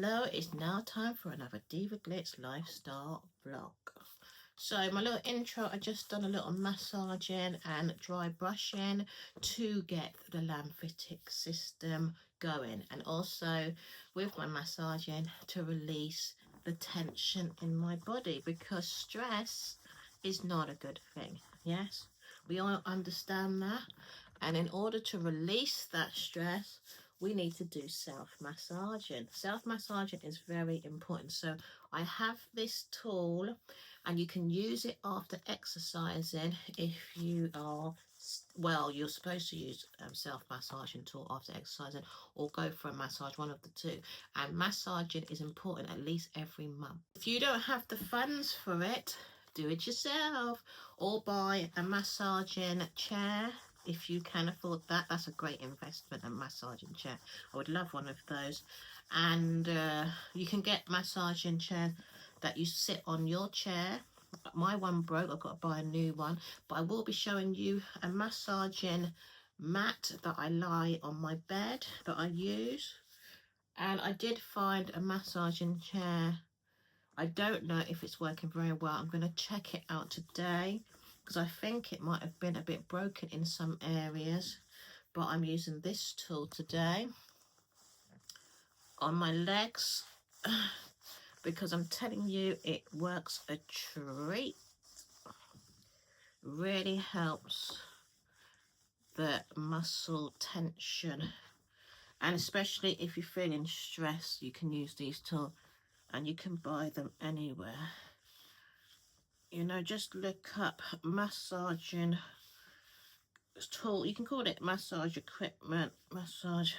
Hello, it's now time for another Diva Glitz lifestyle vlog. So my little intro, I just done a little massaging and dry brushing to get the lymphatic system going, and also with my massaging to release the tension in my body, because stress is not a good thing. Yes, we all understand that, and in order to release that stress, we need to do self-massaging. Self-massaging is very important. So I have this tool, and you can use it after exercising if you are, well, you're supposed to use self-massaging tool after exercising, or go for a massage, one of the two. And massaging is important at least every month. If you don't have the funds for it, do it yourself, or buy a massaging chair. If you can afford that, that's a great investment, a massaging chair. I would love one of those. And you can get massaging chairs that you sit on your chair. My one broke, I've got to buy a new one. But I will be showing you a massaging mat that I lie on my bed that I use. And I did find a massaging chair. I don't know if it's working very well. I'm going to check it out today, because I think it might have been a bit broken in some areas. But I'm using this tool today on my legs, because I'm telling you, it works a treat. Really helps the muscle tension, and especially if you're feeling stressed, you can use these tools, and you can buy them anywhere. You know, just look up massaging tool. You can call it massage equipment, massage,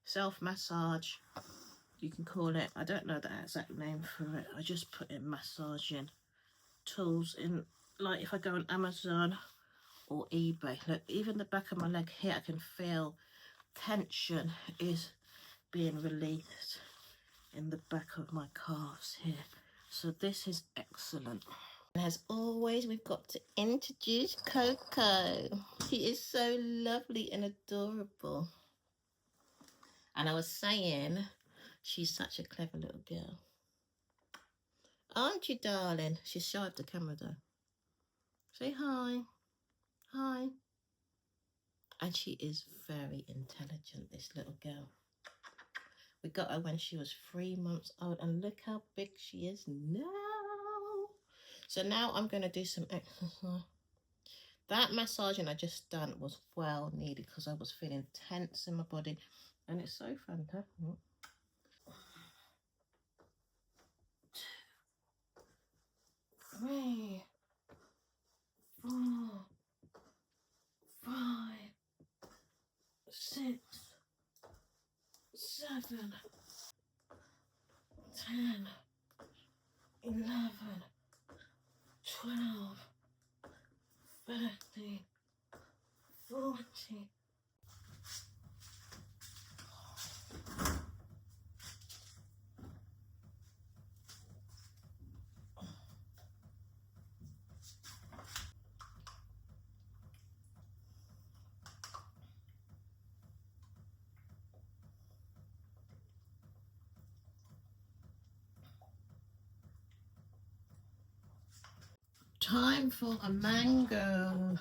self-massage. You can call it, I don't know the exact name for it. I just put in massaging tools in, like if I go on Amazon or eBay. Look, even the back of my leg here, I can feel tension is being released in the back of my calves here. So this is excellent. And as always, we've got to introduce Coco. She is so lovely and adorable. And I was saying, she's such a clever little girl. Aren't you, darling? She's shy of the camera, though. Say hi. Hi. And she is very intelligent, this little girl. We got her when she was 3 months old, and look how big she is now. So now I'm going to do some exercise. That massaging I just done was well needed, because I was feeling tense in my body, and it's so fantastic. 2, 3, 4, 5, 6, 7, 10, 11, 12, 13, 14. Time for a mango.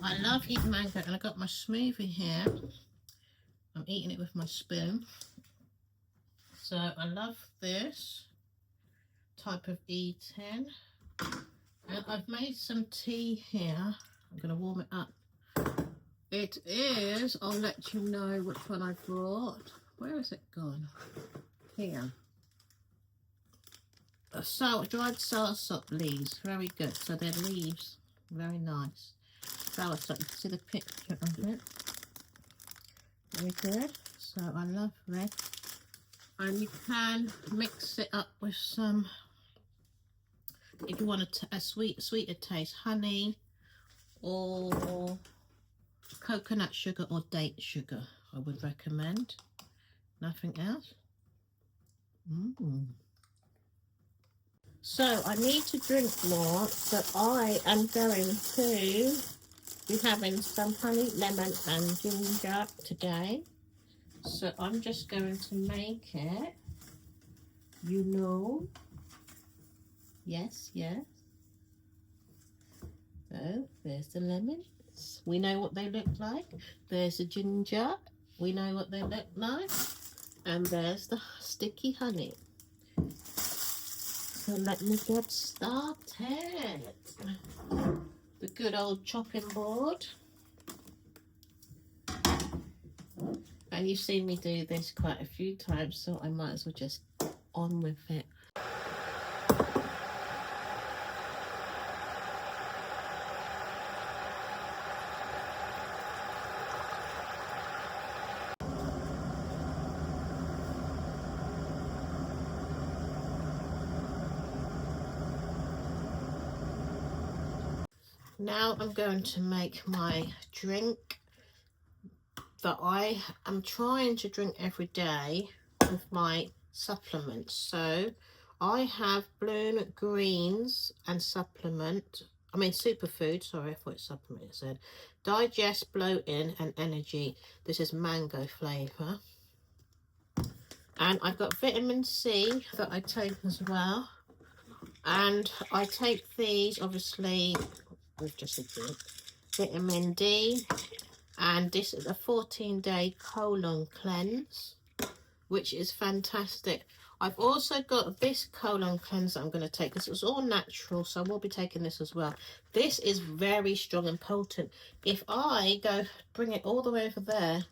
I love eating mango, and I got my smoothie here. I'm eating it with my spoon. So I love this type of eating. And I've made some tea here. I'm going to warm it up. It is, I'll let you know which one I brought. Where has it gone? Here. Dried soursop leaves. Very good. So they're leaves. Very nice. Soursop. You can see the picture of it. Very good. So I love this. And you can mix it up with some, if you want a sweeter taste, honey or coconut sugar or date sugar, I would recommend. Nothing else. So I need to drink more, so I am going to be having some honey, lemon and ginger today. So I'm just going to make it You know. Yes, yes. So there's the lemons. We know what they look like. There's the ginger. We know what they look like. And there's the sticky honey. So let me get started. The good old chopping board. And you've seen me do this quite a few times, so I might as well just on with it. Now I'm going to make my drink that I am trying to drink every day with my supplements. So I have Bloom Greens and superfood, sorry, I thought it's supplement. It said digest, bloating and energy. This is mango flavour. And I've got vitamin C that I take as well. And I take these obviously with just a drink. Vitamin D. And this is a 14-day colon cleanse, which is fantastic. I've also got this colon cleanse that I'm going to take. This is all natural, so I will be taking this as well. This is very strong and potent. If I go bring it all the way over there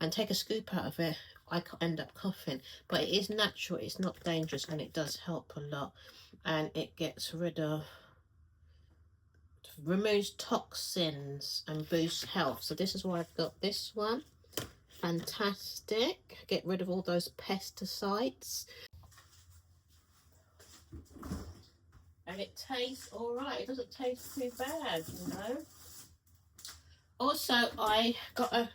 and take a scoop out of it, I end up coughing. But it is natural, it's not dangerous, and it does help a lot. And it gets rid of, removes toxins and boosts health. So this is why I've got this one. Fantastic. Get rid of all those pesticides. And it tastes all right. It doesn't taste too bad, you know. Also, I got a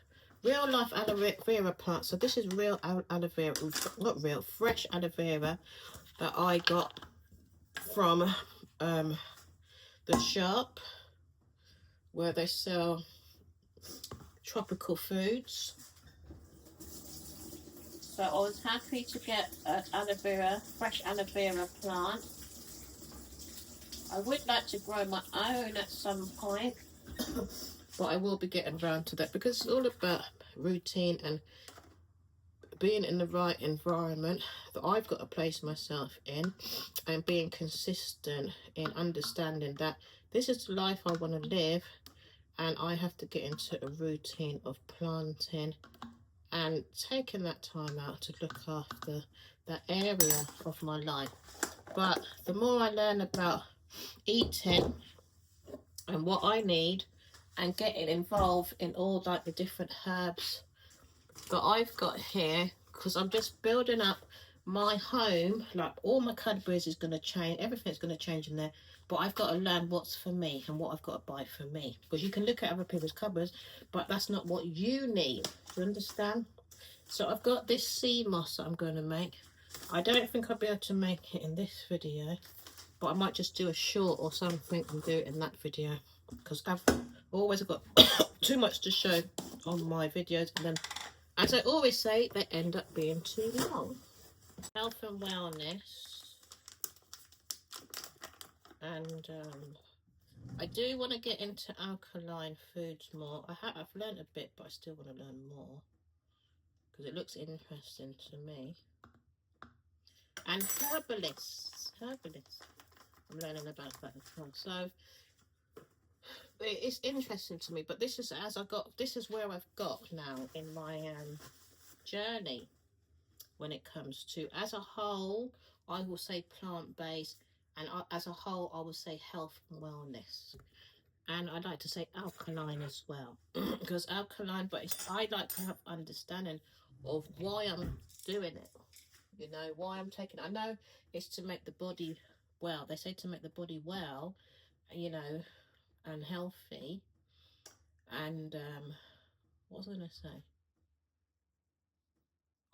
real life aloe vera plant. So this is real aloe vera, not real, fresh aloe vera that I got from the shop where they sell tropical foods. So I was happy to get an fresh aloe vera plant. I would like to grow my own at some point, but I will be getting around to that because it's all about routine and being in the right environment that I've got to place myself in, and being consistent in understanding that this is the life I want to live, and I have to get into a routine of planting and taking that time out to look after that area of my life. But the more I learn about eating and what I need and getting involved in all like the different herbs that I've got here, because I'm just building up my home, like all my cupboards is going to change, everything's going to change in there, but I've got to learn what's for me and what I've got to buy for me, because you can look at other people's cupboards, but that's not what you need. You understand? So I've got this sea moss that I'm going to make. I don't think I'll be able to make it in this video, but I might just do a short or something and do it in that video, because I've always got too much to show on my videos, and then, as I always say, they end up being too long. Health and wellness, and I do want to get into alkaline foods more. I've learned a bit, but I still want to learn more because it looks interesting to me. And herbalists, I'm learning about that as well. So it's interesting to me, but this is where I've got now in my journey when it comes to, as a whole, I will say plant-based, and as a whole I will say health and wellness, and I'd like to say alkaline as well because alkaline, but I like to have understanding of why I'm doing it, you know, why I'm taking it. I know it's to make the body well. They say to make the body well, you know, and healthy. And what was I going to say?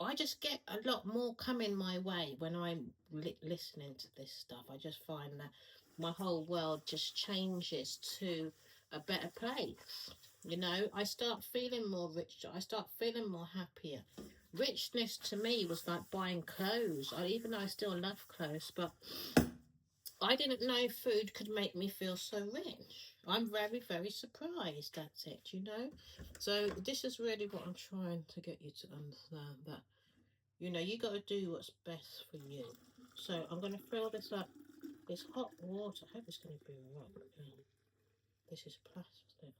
I just get a lot more coming my way when I'm listening to this stuff. I just find that my whole world just changes to a better place. You know, I start feeling more richer. I start feeling more happier. richness to me was like buying clothes. Even though I still love clothes, but I didn't know food could make me feel so rich. I'm very, very surprised. That's it, you know. So this is really what I'm trying to get you to understand, that, you know, you got to do what's best for you. So I'm going to fill this up. It's hot water. I hope it's going to be all right. This is plastic.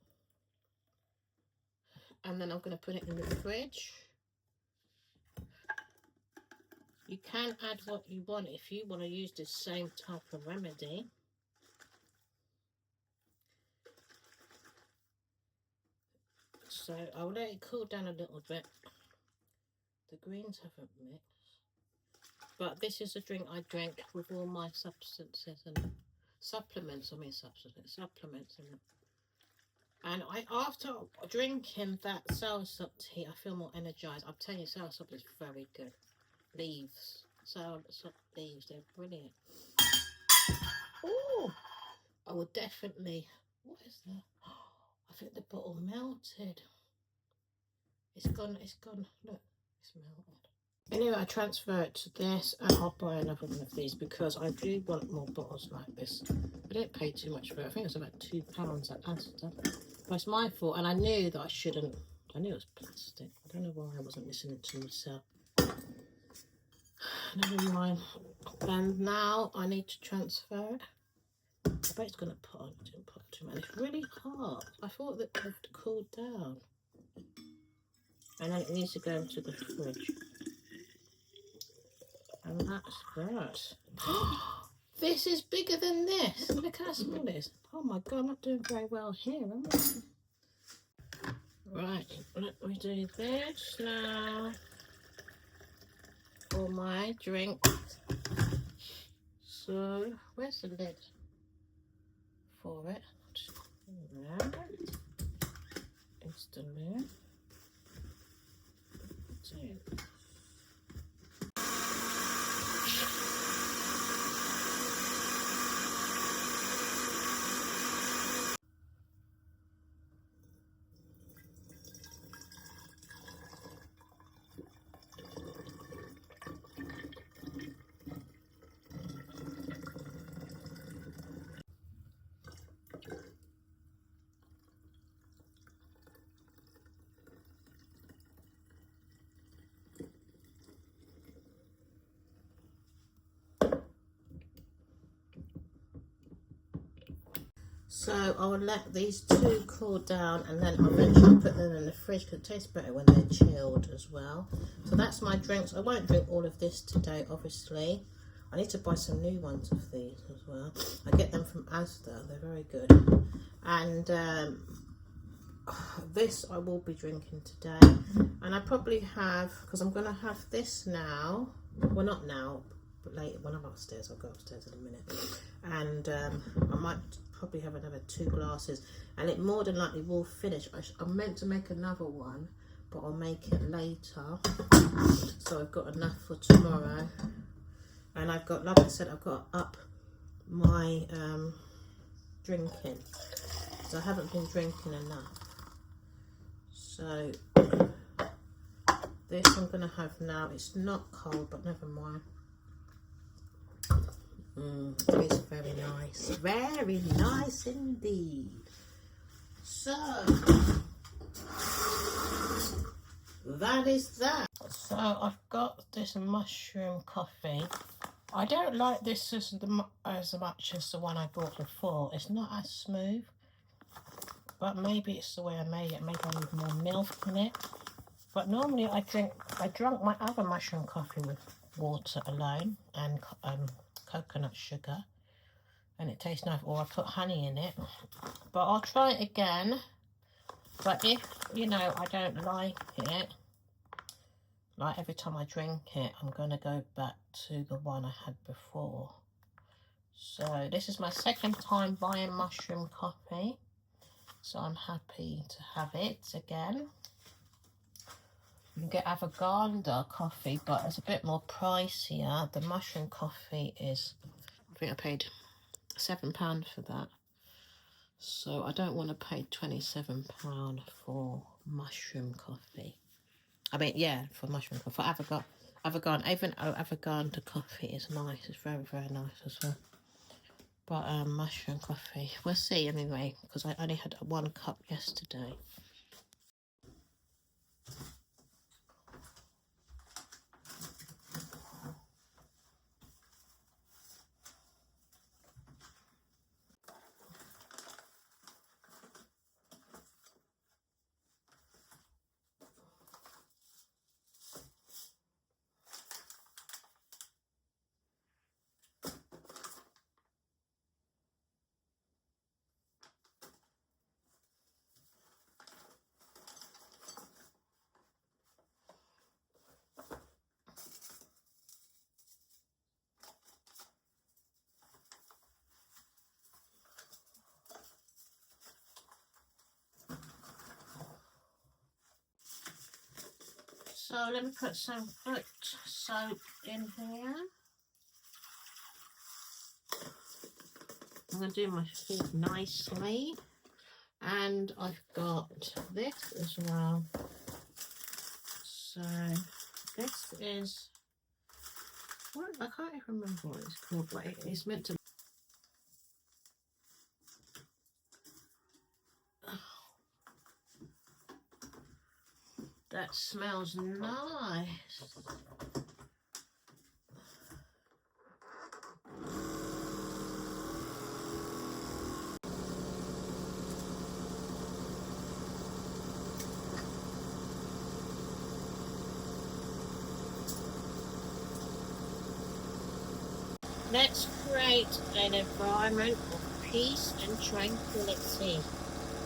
And then I'm going to put it in the fridge. You can add what you want if you want to use this same type of remedy. So I'll let it cool down a little bit. The greens haven't mixed. But this is a drink I drink with all my substances and supplements. Supplements in it. And after drinking that soursop tea, I feel more energized. I'm telling you, soursop is very good. Leaves, soursop leaves, they're brilliant. Oh, I will definitely. What is that? I think the bottle melted. It's gone. Look, it's melted. Anyway, I transfer it to this, and I'll buy another one of these because I do want more bottles like this. I didn't pay too much for it. I think it's about £2 at Asda. But it's my fault, and I knew that I shouldn't. I knew it was plastic. I don't know why I wasn't listening to myself. Never mind. And now I need to transfer it. I bet it's going to put on. I didn't put too much. It's really hot. I thought that it would cool down. And then it needs to go into the fridge. And that's that. This is bigger than this. Look how small it is. Oh my god, I'm not doing very well here, am I? Right, let me do this now. For my drink. So, where's the lid for it? There. It's the lid. So I'll let these two cool down, and then I'll eventually put them in the fridge because it tastes better when they're chilled as well. So that's my drinks. I won't drink all of this today, obviously. I need to buy some new ones of these as well. I get them from Asda. They're very good. And this I will be drinking today. And I probably have, because I'm going to have this now. Well, not now, but later when I'm upstairs. I'll go upstairs in a minute. And I might probably have another 2 glasses, and it more than likely will finish. I'm meant to make another one, but I'll make it later, so I've got enough for tomorrow. And I've got, like I said, I've got to up my drinking, so I haven't been drinking enough. So this I'm gonna have now. It's not cold, but never mind. It's very nice indeed. So that is that. So I've got this mushroom coffee. I don't like this as much as the one I bought before. It's not as smooth, but maybe it's the way I made it. Maybe I need more milk in it. But normally I drank my other mushroom coffee with water alone and coconut sugar, and it tastes nice, or I put honey in it. But I'll try it again. But if, you know, I don't like it, like every time I drink it, I'm going to go back to the one I had before. So this is my second time buying mushroom coffee, so I'm happy to have it again. You can get Avoganda coffee, but it's a bit more pricier. The mushroom coffee is, I think I paid £7 for that. So I don't want to pay £27 for mushroom coffee. I mean, yeah, for mushroom coffee. For avocado coffee is nice. It's very, very nice as well. But mushroom coffee, we'll see anyway, because I only had 1 cup yesterday. So let me put some foot soap in here. I'm going to do my feet nicely. And I've got this as well. So this is, what, I can't even remember what it's called, but it's meant to. That smells nice. Let's create an environment of peace and tranquility.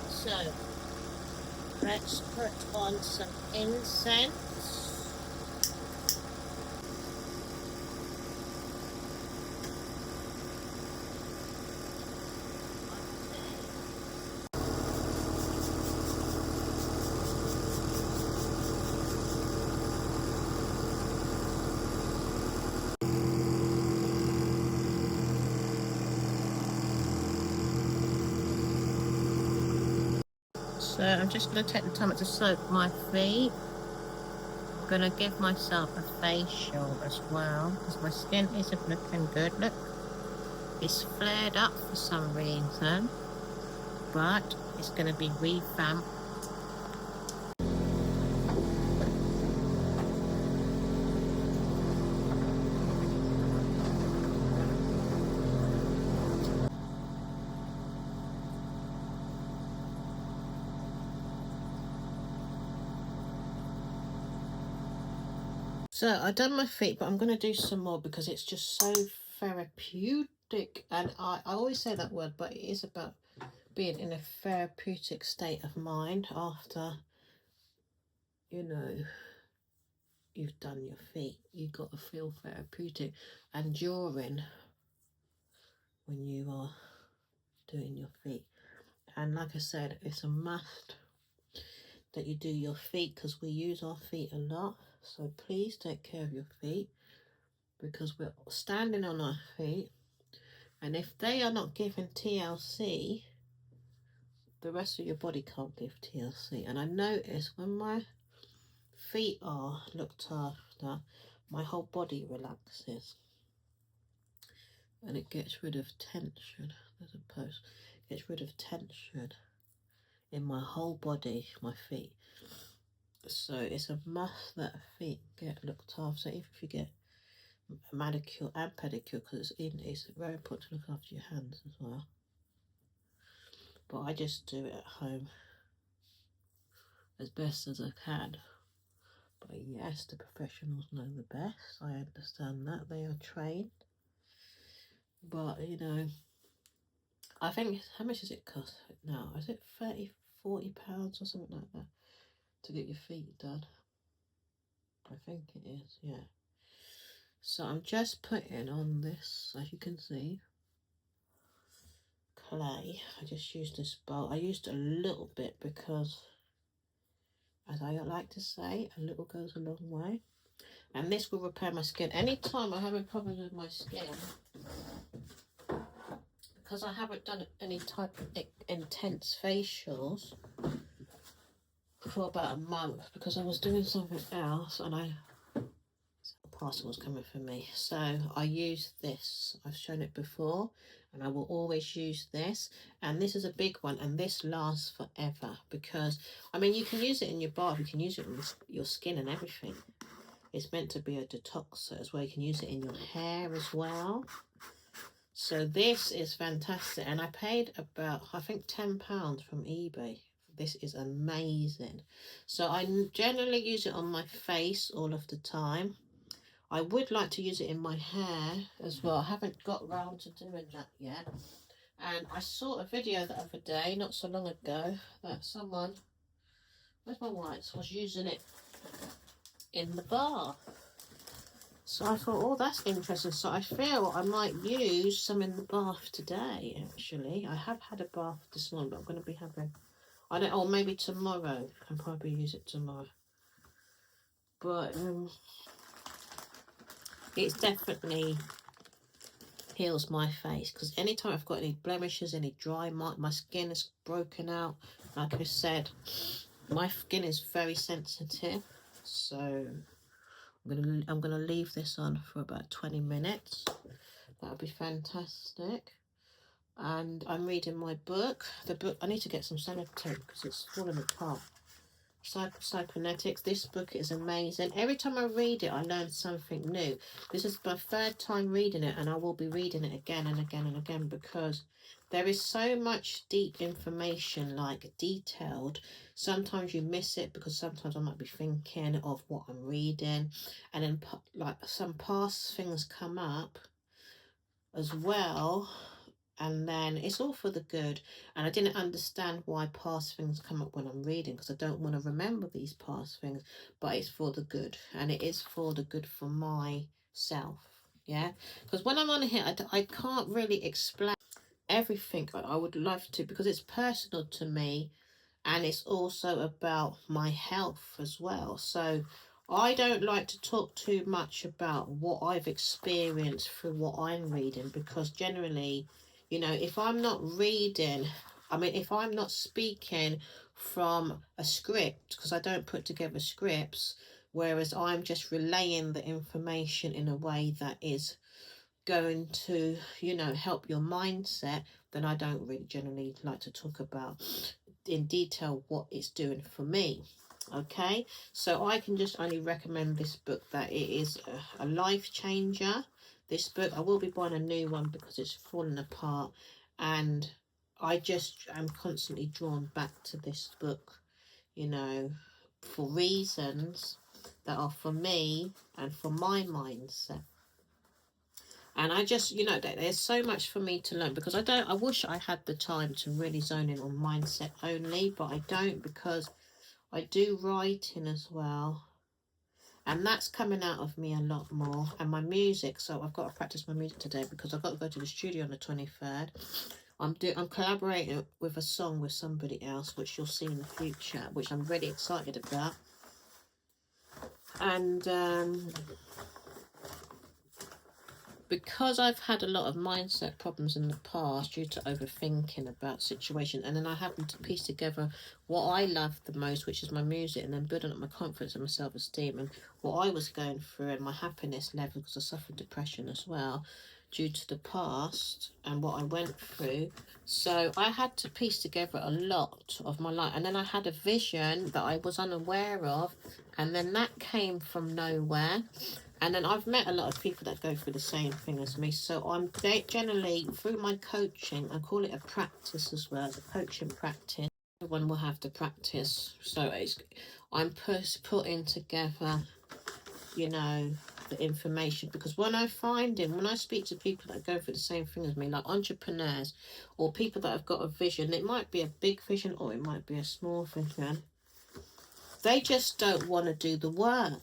So let's put on some incense. So I'm just going to take the time to soak my feet. I'm going to give myself a facial as well, because my skin isn't looking good. Look, it's flared up for some reason, but it's going to be revamped. So I've done my feet, but I'm going to do some more because it's just so therapeutic. And I always say that word, but it is about being in a therapeutic state of mind after, you know, you've done your feet. You've got to feel therapeutic. And during, when you are doing your feet. And like I said, it's a must that you do your feet because we use our feet a lot. So please take care of your feet because we're standing on our feet. And if they are not giving TLC, the rest of your body can't give TLC. And I notice when my feet are looked after, my whole body relaxes. And it gets rid of tension. There's a post. It gets rid of tension in my whole body, my feet. So it's a must that feet get looked after, even if you get a manicure and pedicure, because it's very important to look after your hands as well. But I just do it at home as best as I can. But yes, the professionals know the best. I understand that. They are trained. But, you know, I think, how much does it cost now? Is it 30, 40 pounds or something like that to get your feet done? I think it is, yeah. So I'm just putting on this, as you can see, clay. I just used this bowl. I used a little bit because, as I like to say, a little goes a long way. And this will repair my skin. Anytime I'm having problems with my skin, because I haven't done any type of intense facials, for about a month because I was doing something else and a parcel was coming for me. So I use this. I've shown it before and I will always use this. And this is a big one and this lasts forever because, I mean, you can use it in your bath. You can use it on your skin and everything. It's meant to be a detoxer as well. You can use it in your hair as well. So this is fantastic. And I paid about, I think, £10 from eBay. This is amazing. So I generally use it on my face all of the time. I would like to use it in my hair as well. I haven't got around to doing that yet. And I saw a video the other day, not so long ago, that someone, where's my whites, was using it in the bath. So I thought, oh, that's interesting. So I feel I might use some in the bath today, actually. I have had a bath this morning, but I'm going to be having, I don't, or maybe tomorrow. I'll probably use it tomorrow. But it's definitely heals my face, because anytime I've got any blemishes, any dry mark, my skin is broken out. Like I said, my skin is very sensitive. So I'm gonna leave this on for about 20 minutes. That would be fantastic. And I'm reading my book. The book, I need to get some sellotape because it's falling apart. Cybernetics. This book is amazing. Every time I read it, I learn something new. This is my third time reading it, and I will be reading it again and again and again because there is so much deep information, like detailed. Sometimes you miss it because sometimes I might be thinking of what I'm reading, and then like some past things come up as well. And then it's all for the good. And I didn't understand why past things come up when I'm reading, because I don't want to remember these past things, but it's for the good. And it is for the good for myself. Yeah, because when I'm on here, I can't really explain everything. I would love to, because it's personal to me, and it's also about my health as well. So I don't like to talk too much about what I've experienced through what I'm reading, because generally, you know, if I'm not reading, I mean, if I'm not speaking from a script, because I don't put together scripts, whereas I'm just relaying the information in a way that is going to, you know, help your mindset, then I don't really generally like to talk about in detail what it's doing for me. Okay, so I can just only recommend this book, that it is a life changer. This book, I will be buying a new one because it's falling apart, and I just am constantly drawn back to this book, you know, for reasons that are for me and for my mindset. And I just, you know, there's so much for me to learn, because I wish I had the time to really zone in on mindset only, but I don't, because I do writing as well. And that's coming out of me a lot more. And my music, so I've got to practice my music today because I've got to go to the studio on the 23rd. I'm collaborating with a song with somebody else, which you'll see in the future, which I'm really excited about. And because I've had a lot of mindset problems in the past due to overthinking about situations, and then I happened to piece together what I love the most, which is my music, and then building up my confidence and my self-esteem, and what I was going through and my happiness level, because I suffered depression as well due to the past and what I went through. So I had to piece together a lot of my life, and then I had a vision that I was unaware of, and then that came from nowhere. And then I've met a lot of people that go through the same thing as me. So I'm generally, through my coaching, I call it a practice as well, a coaching practice. Everyone will have to practice. So I'm putting together, you know, the information. Because when I speak to people that go through the same thing as me, like entrepreneurs or people that have got a vision, it might be a big vision or it might be a small vision. They just don't want to do the work.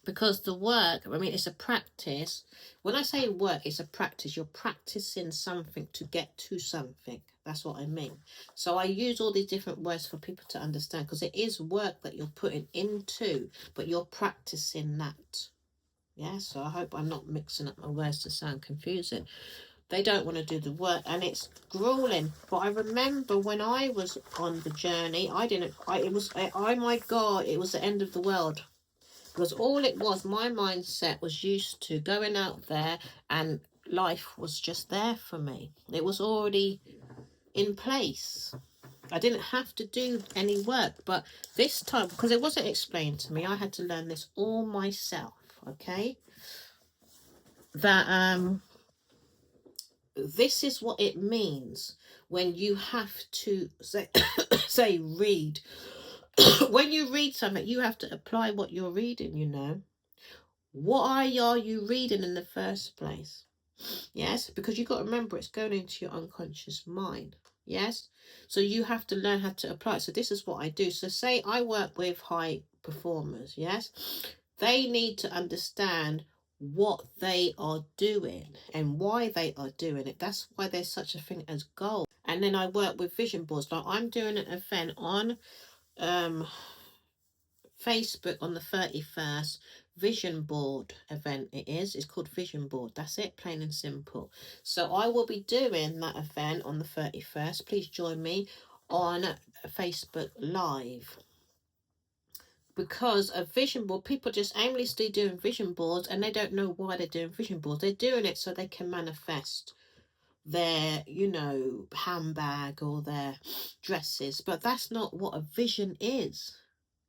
Because the work, I mean, it's a practice. When I say work, it's a practice. You're practicing something to get to something. That's what I mean. So I use all these different words for people to understand, because it is work that you're putting into, but you're practicing that. Yeah, so I hope I'm not mixing up my words to sound confusing. They don't want to do the work, and it's grueling. But I remember when I was on the journey, oh my God, it was the end of the world. Because all it was, my mindset was used to going out there and life was just there for me. It was already in place. I didn't have to do any work. But this time, because it wasn't explained to me, I had to learn this all myself, okay? That this is what it means when you have to say read. When you read something, you have to apply what you're reading, you know. What are you reading in the first place? Yes, because you've got to remember it's going into your unconscious mind. Yes, so you have to learn how to apply it. So this is what I do. So say I work with high performers. Yes, they need to understand what they are doing and why they are doing it. That's why there's such a thing as goal. And then I work with vision boards. Like I'm doing an event on Facebook on the 31st. Vision board event it's called vision board. That's it, plain and simple. So I will be doing that event on the 31st. Please join me on Facebook Live. Because a vision board, people just aimlessly doing vision boards and they don't know why they're doing vision boards. They're doing it so they can manifest their, you know, handbag or their dresses. But that's not what a vision is.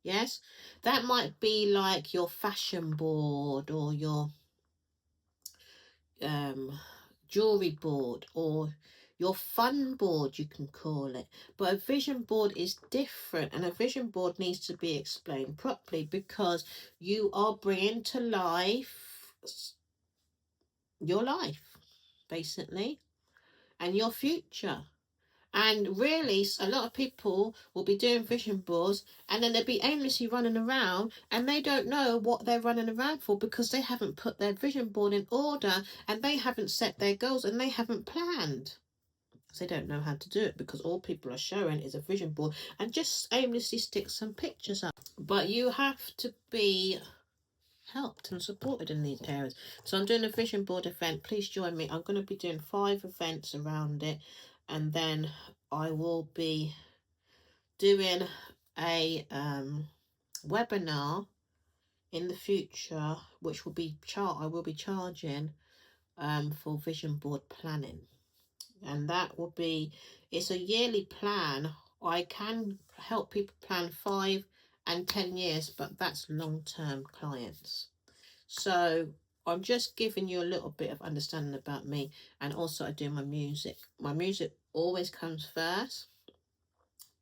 Yes, that might be like your fashion board or your jewelry board or your fun board, you can call it. But a vision board is different, and a vision board needs to be explained properly because you are bringing to life your life, basically, and your future. And really, a lot of people will be doing vision boards and then they'll be aimlessly running around and they don't know what they're running around for because they haven't put their vision board in order and they haven't set their goals and they haven't planned. They don't know how to do it because all people are showing is a vision board and just aimlessly stick some pictures up. But you have to be helped and supported in these areas. So I'm doing a vision board event. Please join me. I'm going to be doing 5 events around it, and then I will be doing a webinar in the future, which will be I will be charging for vision board planning, and that will be, it's a yearly plan. I can help people plan 5 and 10 years, but that's long-term clients. So I'm just giving you a little bit of understanding about me, and also I do my music. My music always comes first.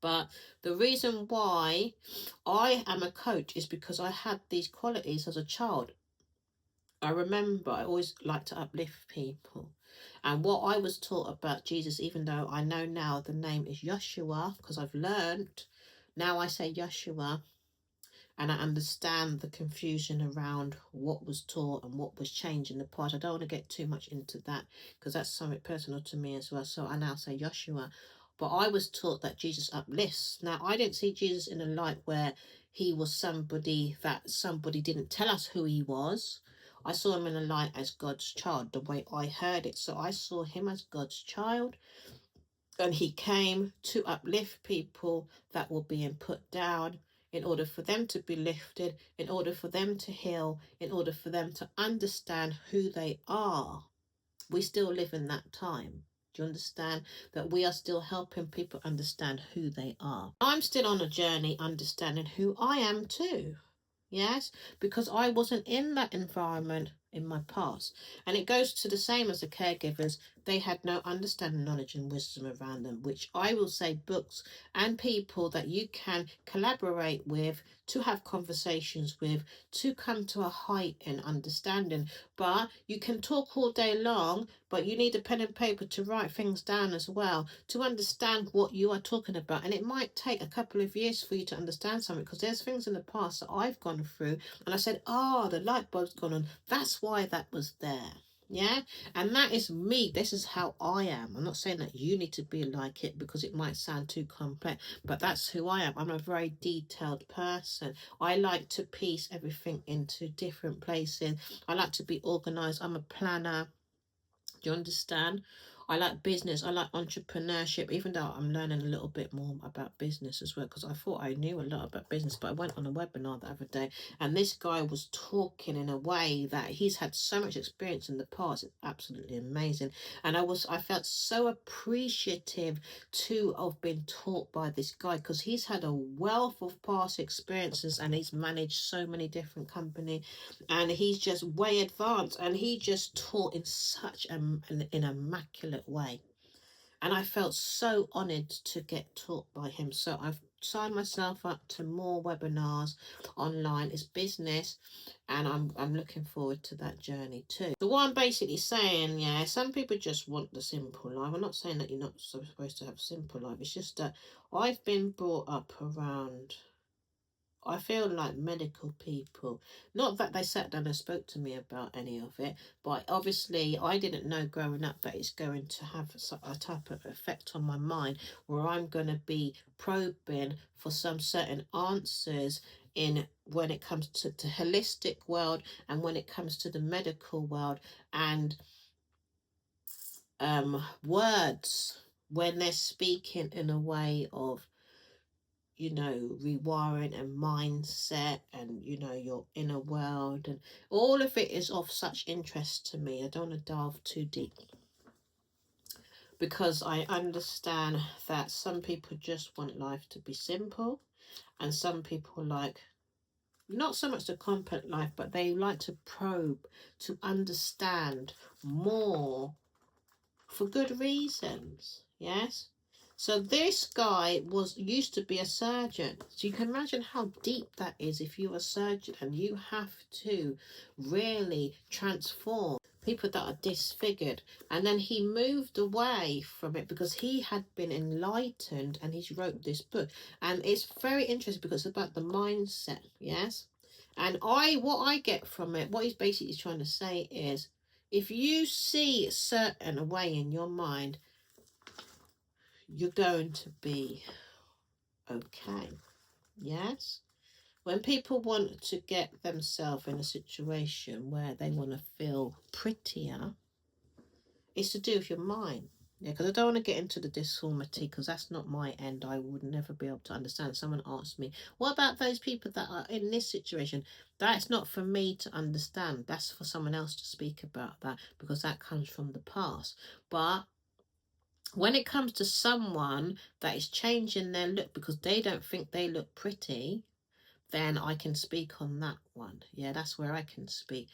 But the reason why I am a coach is because I had these qualities as a child. I remember I always like to uplift people. And what I was taught about Jesus, even though I know now the name is Yeshua, because I've learned, now I say Yeshua, and I understand the confusion around what was taught and what was changed in the past. I don't want to get too much into that because that's something personal to me as well. So I now say Joshua. But I was taught that Jesus uplifts. Now, I didn't see Jesus in a light where he was somebody that somebody didn't tell us who he was. I saw him in a light as God's child, the way I heard it. So I saw him as God's child. And he came to uplift people that were being put down in order for them to be lifted, in order for them to heal, in order for them to understand who they are. We still live in that time. Do you understand that we are still helping people understand who they are? I'm still on a journey understanding who I am too. Yes, because I wasn't in that environment in my past. And it goes to the same as the caregivers. They had no understanding, knowledge and wisdom around them, which I will say books and people that you can collaborate with, to have conversations with, to come to a height in understanding. But you can talk all day long, but you need a pen and paper to write things down as well, to understand what you are talking about. And it might take a couple of years for you to understand something, because there's things in the past that I've gone through and I said, oh, the light bulb's gone on. That's why that was there. Yeah, and that is me. This is how I am. I'm not saying that you need to be like it because it might sound too complex, but that's who I am. I'm a very detailed person. I like to piece everything into different places. I like to be organized. I'm a planner. Do you understand? I like business. I like entrepreneurship, even though I'm learning a little bit more about business as well, because I thought I knew a lot about business. But I went on a webinar the other day, and this guy was talking in a way that he's had so much experience in the past. It's absolutely amazing. And I felt so appreciative too of being taught by this guy, because he's had a wealth of past experiences and he's managed so many different companies, and he's just way advanced, and he just taught in such an immaculate way, and I felt so honored to get taught by him. So I've signed myself up to more webinars online. It's business, and I'm looking forward to that journey too. So what I'm basically saying, yeah, some people just want the simple life. I'm not saying that you're not supposed to have a simple life. It's just that I've been brought up around, I feel like, medical people. Not that they sat down and spoke to me about any of it, but obviously I didn't know growing up that it's going to have a type of effect on my mind, where I'm going to be probing for some certain answers in when it comes to the holistic world, and when it comes to the medical world, and words when they're speaking in a way of, rewiring and mindset, and, your inner world, and all of it is of such interest to me. I don't want to delve too deep, because I understand that some people just want life to be simple, and some people like not so much the complex life, but they like to probe, to understand more for good reasons. Yes. So this guy used to be a surgeon. So you can imagine how deep that is if you're a surgeon and you have to really transform people that are disfigured. And then he moved away from it because he had been enlightened, and he wrote this book. And it's very interesting because it's about the mindset. Yes. And what I get from it, what he's basically trying to say is, if you see a certain way in your mind, you're going to be okay. Yes? When people want to get themselves in a situation where they want to feel prettier, it's to do with your mind. Yeah, because I don't want to get into the deformity, because that's not my end. I would never be able to understand. Someone asked me, what about those people that are in this situation? That's not for me to understand. That's for someone else to speak about that, because that comes from the past. But when it comes to someone that is changing their look because they don't think they look pretty, then I can speak on that one. Yeah, that's where I can speak.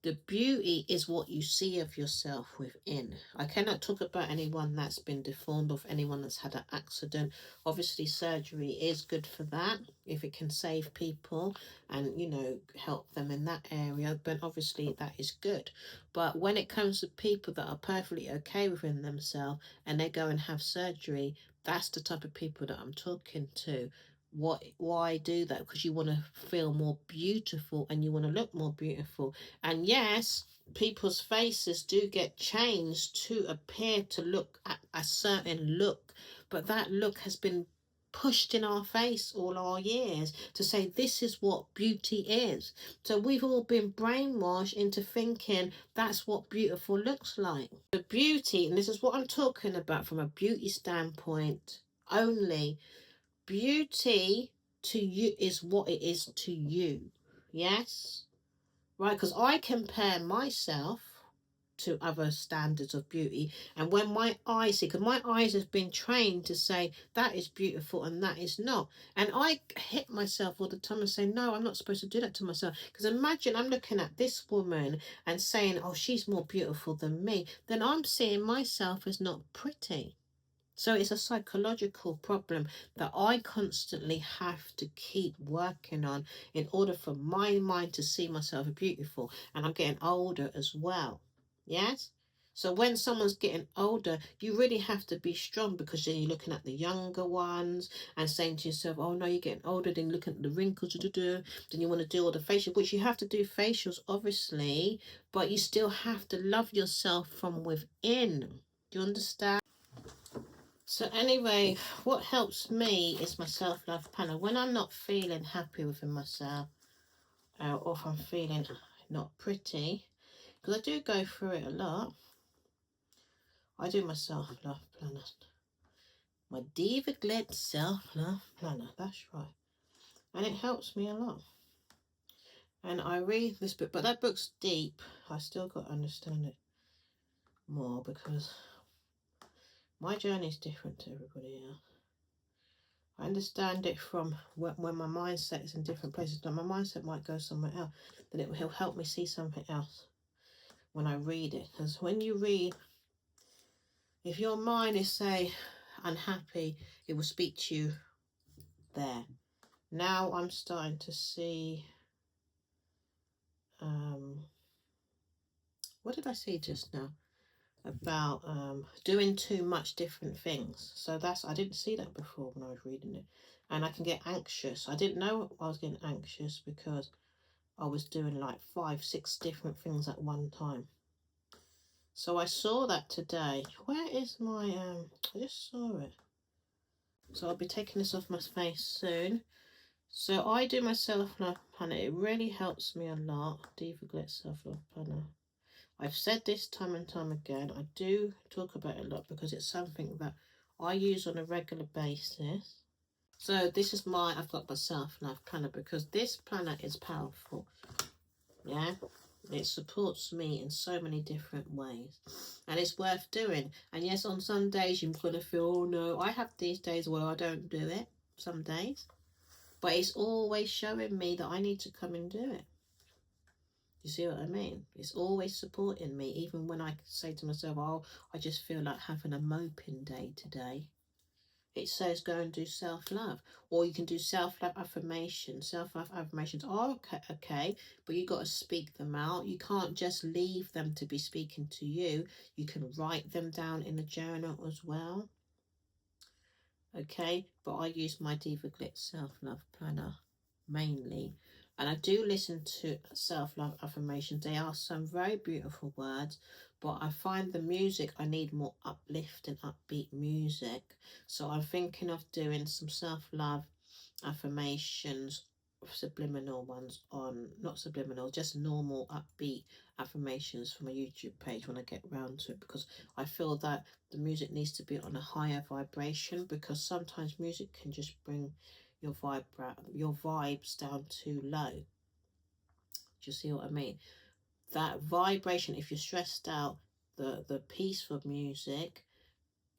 The beauty is what you see of yourself within. I cannot talk about anyone that's been deformed, or anyone that's had an accident. Obviously, surgery is good for that, if it can save people and, help them in that area. But obviously, that is good. But when it comes to people that are perfectly okay within themselves and they go and have surgery, that's the type of people that I'm talking to. Why do that? Because you want to feel more beautiful and you want to look more beautiful. And yes, people's faces do get changed to appear to look at a certain look, but that look has been pushed in our face all our years to say this is what beauty is. So we've all been brainwashed into thinking that's what beautiful looks like. The beauty, and this is what I'm talking about from a beauty standpoint only, beauty to you is what it is to you. Yes? Right? Because I compare myself to other standards of beauty, and when my eyes see, because my eyes have been trained to say that is beautiful and that is not, and I hit myself all the time and say, no, I'm not supposed to do that to myself. Because imagine I'm looking at this woman and saying, oh, she's more beautiful than me, then I'm seeing myself as not pretty. So it's a psychological problem that I constantly have to keep working on in order for my mind to see myself as beautiful. And I'm getting older as well. Yes? So when someone's getting older, you really have to be strong, because then you're looking at the younger ones and saying to yourself, oh no, you're getting older, then looking at the wrinkles, then you want to do all the facial, which you have to do facials, obviously, but you still have to love yourself from within. Do you understand? So anyway, what helps me is my self-love panel. When I'm not feeling happy within myself, or if I'm feeling not pretty, because I do go through it a lot, I do my self-love planner. My Diva Glitz self-love planner. That's right. And it helps me a lot. And I read this book, but that book's deep. I still got to understand it more because my journey is different to everybody else. I understand it from when my mindset is in different places. But my mindset might go somewhere else. Then it will help me see something else when I read it. Because when you read, if your mind is, say, unhappy, it will speak to you there. Now I'm starting to see, what did I see just now? About doing too much different things. So I didn't see that before when I was reading it. And I can get anxious. I didn't know I was getting anxious because I was doing like 5, 6 different things at one time. So I saw that today. Where is my, I just saw it. So I'll be taking this off my face soon. So I do my self-love planner. It really helps me a lot. Diva Glitz self-love planner. I've said this time and time again. I do talk about it a lot because it's something that I use on a regular basis. So this is I've got my self-love planner because this planner is powerful. Yeah, it supports me in so many different ways and it's worth doing. And yes, on some days you're going to feel, oh no, I have these days where I don't do it some days, but it's always showing me that I need to come and do it. You see what I mean? It's always supporting me, even when I say to myself, oh, I just feel like having a moping day today. It says go and do self-love. Or you can do self-love affirmations. Self-love affirmations are okay, but you got to speak them out. You can't just leave them to be speaking to you. You can write them down in a journal as well. Okay, but I use my Diva Glitz self-love planner mainly. And I do listen to self-love affirmations. They are some very beautiful words, but I find the music, I need more uplift and upbeat music. So I'm thinking of doing some self-love affirmations, subliminal ones on, not subliminal, just normal upbeat affirmations from a YouTube page when I get round to it, because I feel that the music needs to be on a higher vibration, because sometimes music can just bring your vibes down too low. Do you see what I mean? That vibration, if you're stressed out, the peaceful music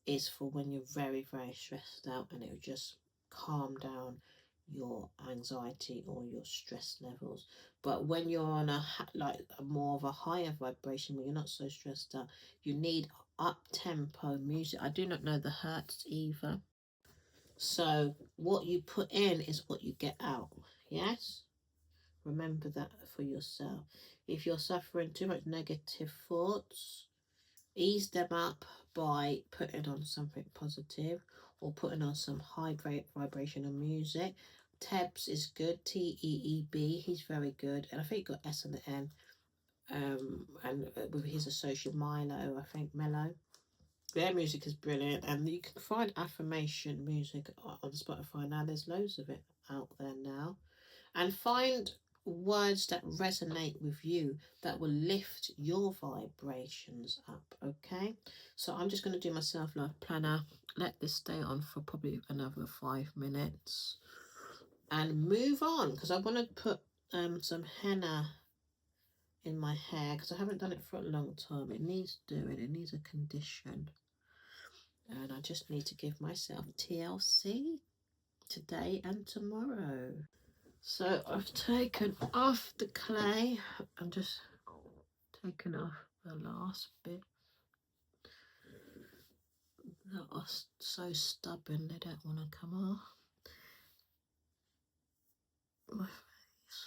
is for when you're very, very stressed out, and it will just calm down your anxiety or your stress levels. But when you're on a more of a higher vibration, where you're not so stressed out, you need up-tempo music. I do not know the hertz either. So what you put in is what you get out. Yes? Remember that for yourself. If you're suffering too much negative thoughts, ease them up by putting on something positive or putting on some high vibrational music. Tebs is good, T-E-E-B, he's very good. And I think he got S on the end. And with his associate Milo, I think Mellow. Their music is brilliant, and you can find affirmation music on Spotify now. There's loads of it out there now. And find words that resonate with you, that will lift your vibrations up. Okay, so I'm just going to do my self-love planner, let this stay on for probably another 5 minutes and move on, because I want to put some henna in my hair, because I haven't done it for a long time. It needs doing, it needs a condition, and I just need to give myself TLC today and tomorrow. So I've taken off the clay. I'm just taking off the last bit that are so stubborn they don't want to come off. My face.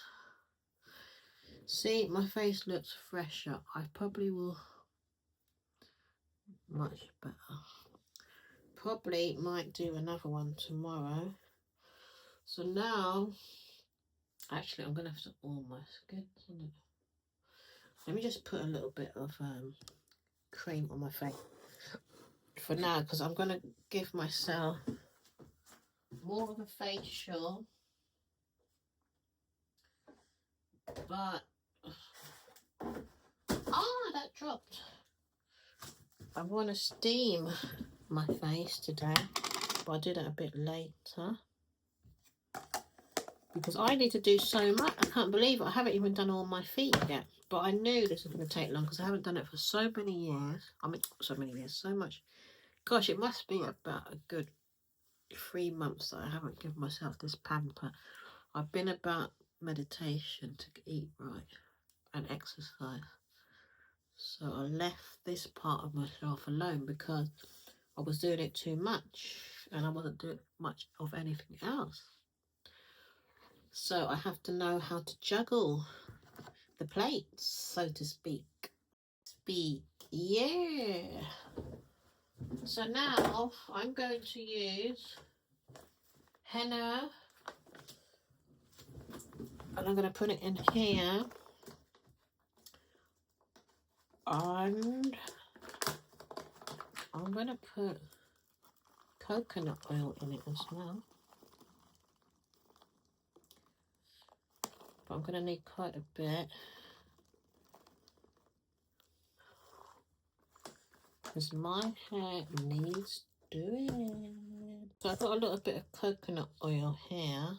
See, my face looks fresher. I probably will much better. Probably might do another one tomorrow. So now, actually, I'm gonna have to oil my skin, isn't it? Let me just put a little bit of cream on my face for now, because I'm gonna give myself more of a facial, but that dropped. I want to steam my face today, but I'll do that a bit later. Because I need to do so much. I can't believe it. I haven't even done all my feet yet. But I knew this was going to take long because I haven't done it for so many years. I mean, so many years, so much. Gosh, it must be about a good 3 months that I haven't given myself this pamper. I've been about meditation to eat right and exercise. So I left this part of myself alone because I was doing it too much and I wasn't doing much of anything else. So I have to know how to juggle the plates, so to speak. Yeah. So now I'm going to use henna and I'm going to put it in here, and I'm going to put coconut oil in it as well. But I'm going to need quite a bit because my hair needs doing. So I've got a little bit of coconut oil here,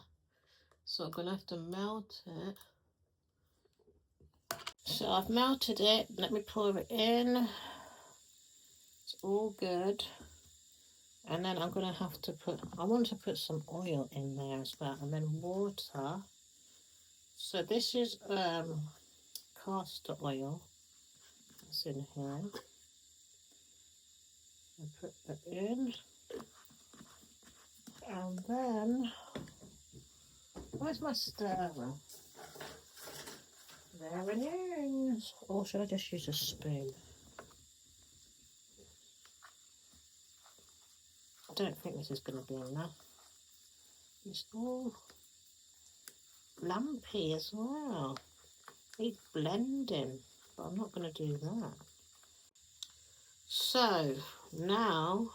so I'm going to have to melt it. So I've melted it. Let me pour it in. It's all good. And then I'm going to have to put, I want to put some oil in there as well, and then water. So this is castor oil. It's in here. I put that in. And then, where's my stirrer? There it is. Or should I just use a spoon? I don't think this is going to be enough. It's all lumpy as well. Needs blending, but I'm not going to do that. So now,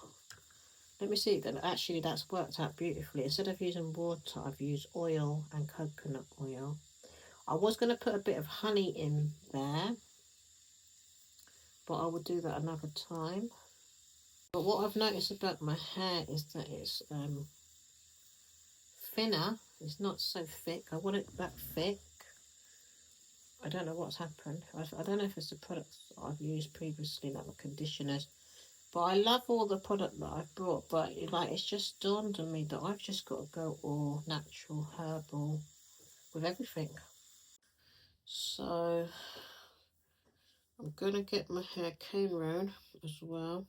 let me see. That actually that's worked out beautifully. Instead of using water, I've used oil and coconut oil. I was going to put a bit of honey in there, but I will do that another time. But what I've noticed about my hair is that it's thinner. It's not so thick. I want it that thick. I don't know what's happened. I don't know if it's the products that I've used previously, like the conditioners. But I love all the product that I've brought. But it's just dawned on me that I've just got to go all natural, herbal with everything. So I'm going to get my hair cane round as well.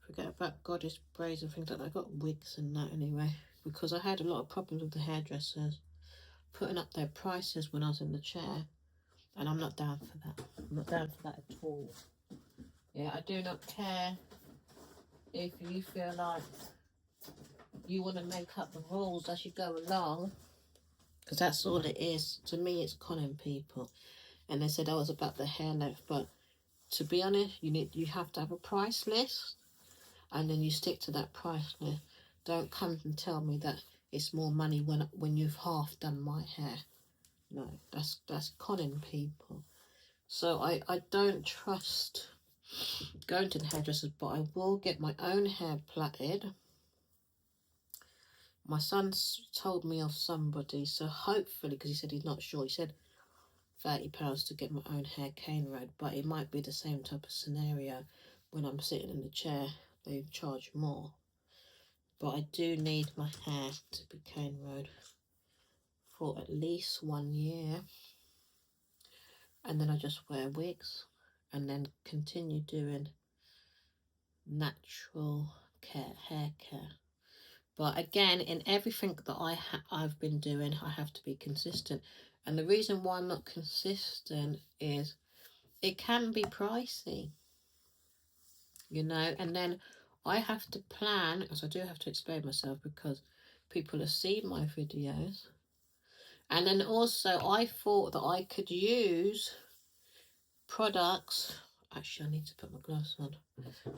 Forget about goddess braids and things like that. I got wigs and that anyway, because I had a lot of problems with the hairdressers putting up their prices when I was in the chair, and I'm not down for that. I'm not down for that at all. Yeah, I do not care if you feel like you want to make up the rules as you go along, because that's all it is. To me, it's conning people. And they said, oh, it's about the hair length, but to be honest, you have to have a price list, and then you stick to that price list. Don't come and tell me that it's more money when you've half done my hair. No, that's conning people. So I don't trust going to the hairdressers, but I will get my own hair plaited. My son's told me of somebody, so hopefully, because he said he's not sure, he said £30 to get my own hair cane road, but it might be the same type of scenario. When I'm sitting in the chair, they charge more. But I do need my hair to be cane road for at least 1 year. And then I just wear wigs and then continue doing natural care, hair care. But again, in everything that I've been doing, I have to be consistent. And the reason why I'm not consistent is it can be pricey, you know, and then I have to plan, as I do have to explain myself because people have seen my videos. And then also I thought that I could use products, actually I need to put my gloves on,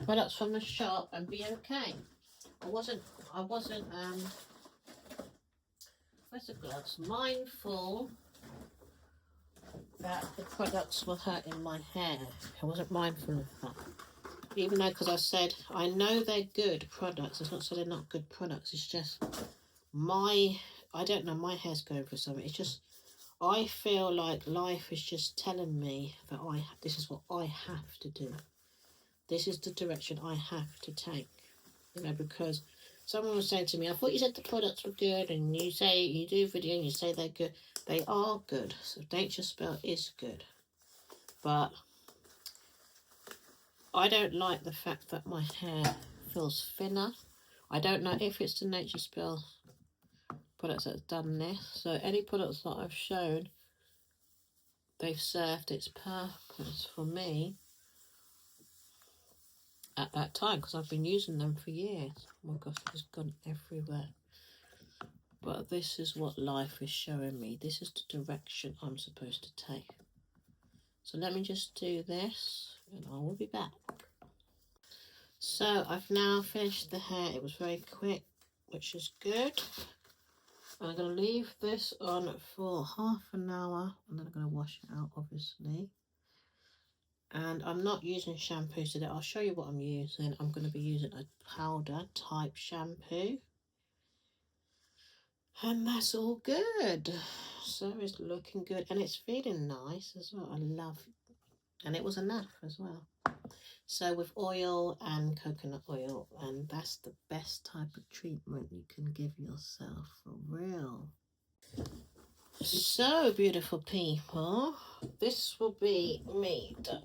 products from the shop and be okay. I wasn't where's the gloves, mindful that the products were hurting my hair. I wasn't mindful of that. Even though, because I said, I know they're good products. It's not so they're not good products. It's just I don't know, my hair's going for something. It's just, I feel like life is just telling me that this is what I have to do. This is the direction I have to take. You know, because someone was saying to me, I thought you said the products were good, and you say you do video and you say they're good. They are good. So Nature Spell is good. But I don't like the fact that my hair feels thinner. I don't know if it's the Nature Spell products that have done this. So any products that I've shown, they've served its purpose for me at that time, because I've been using them for years. Oh my gosh, it's gone everywhere. But this is what life is showing me. This is the direction I'm supposed to take. So let me just do this and I will be back. So I've now finished the hair. It was very quick, which is good. I'm going to leave this on for half an hour and then I'm going to wash it out, obviously. And I'm not using shampoo today. I'll show you what I'm using. I'm going to be using a powder type shampoo. And that's all good. So it's looking good and it's feeling nice as well. I love it. And it was enough as well. So with oil and coconut oil, and that's the best type of treatment you can give yourself, for real. So beautiful people, this will be me done.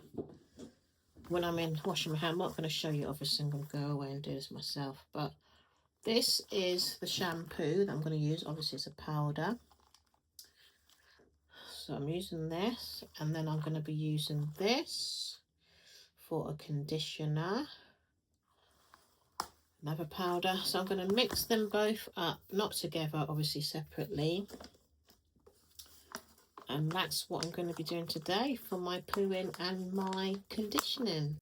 When I'm in washing my hair, I'm not going to show you, obviously I'm going to go away and do this myself, but this is the shampoo that I'm going to use. Obviously it's a powder. So I'm using this, and then I'm going to be using this for a conditioner. Another powder. So I'm going to mix them both up, not together, obviously separately. And that's what I'm going to be doing today for my pooing and my conditioning.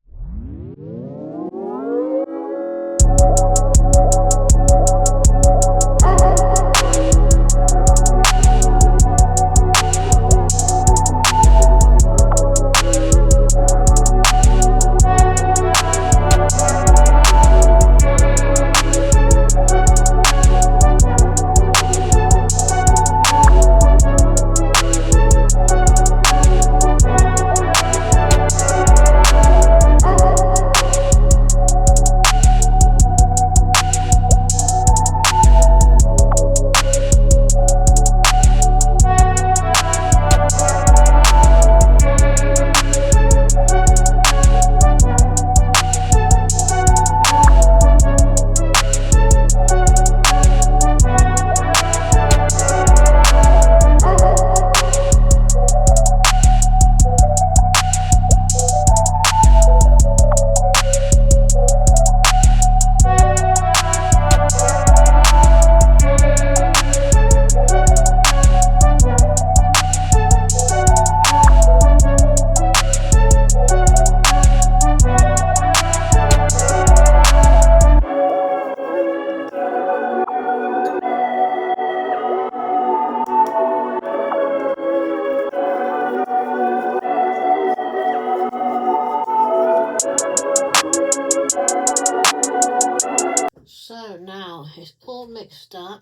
So now it's all mixed up,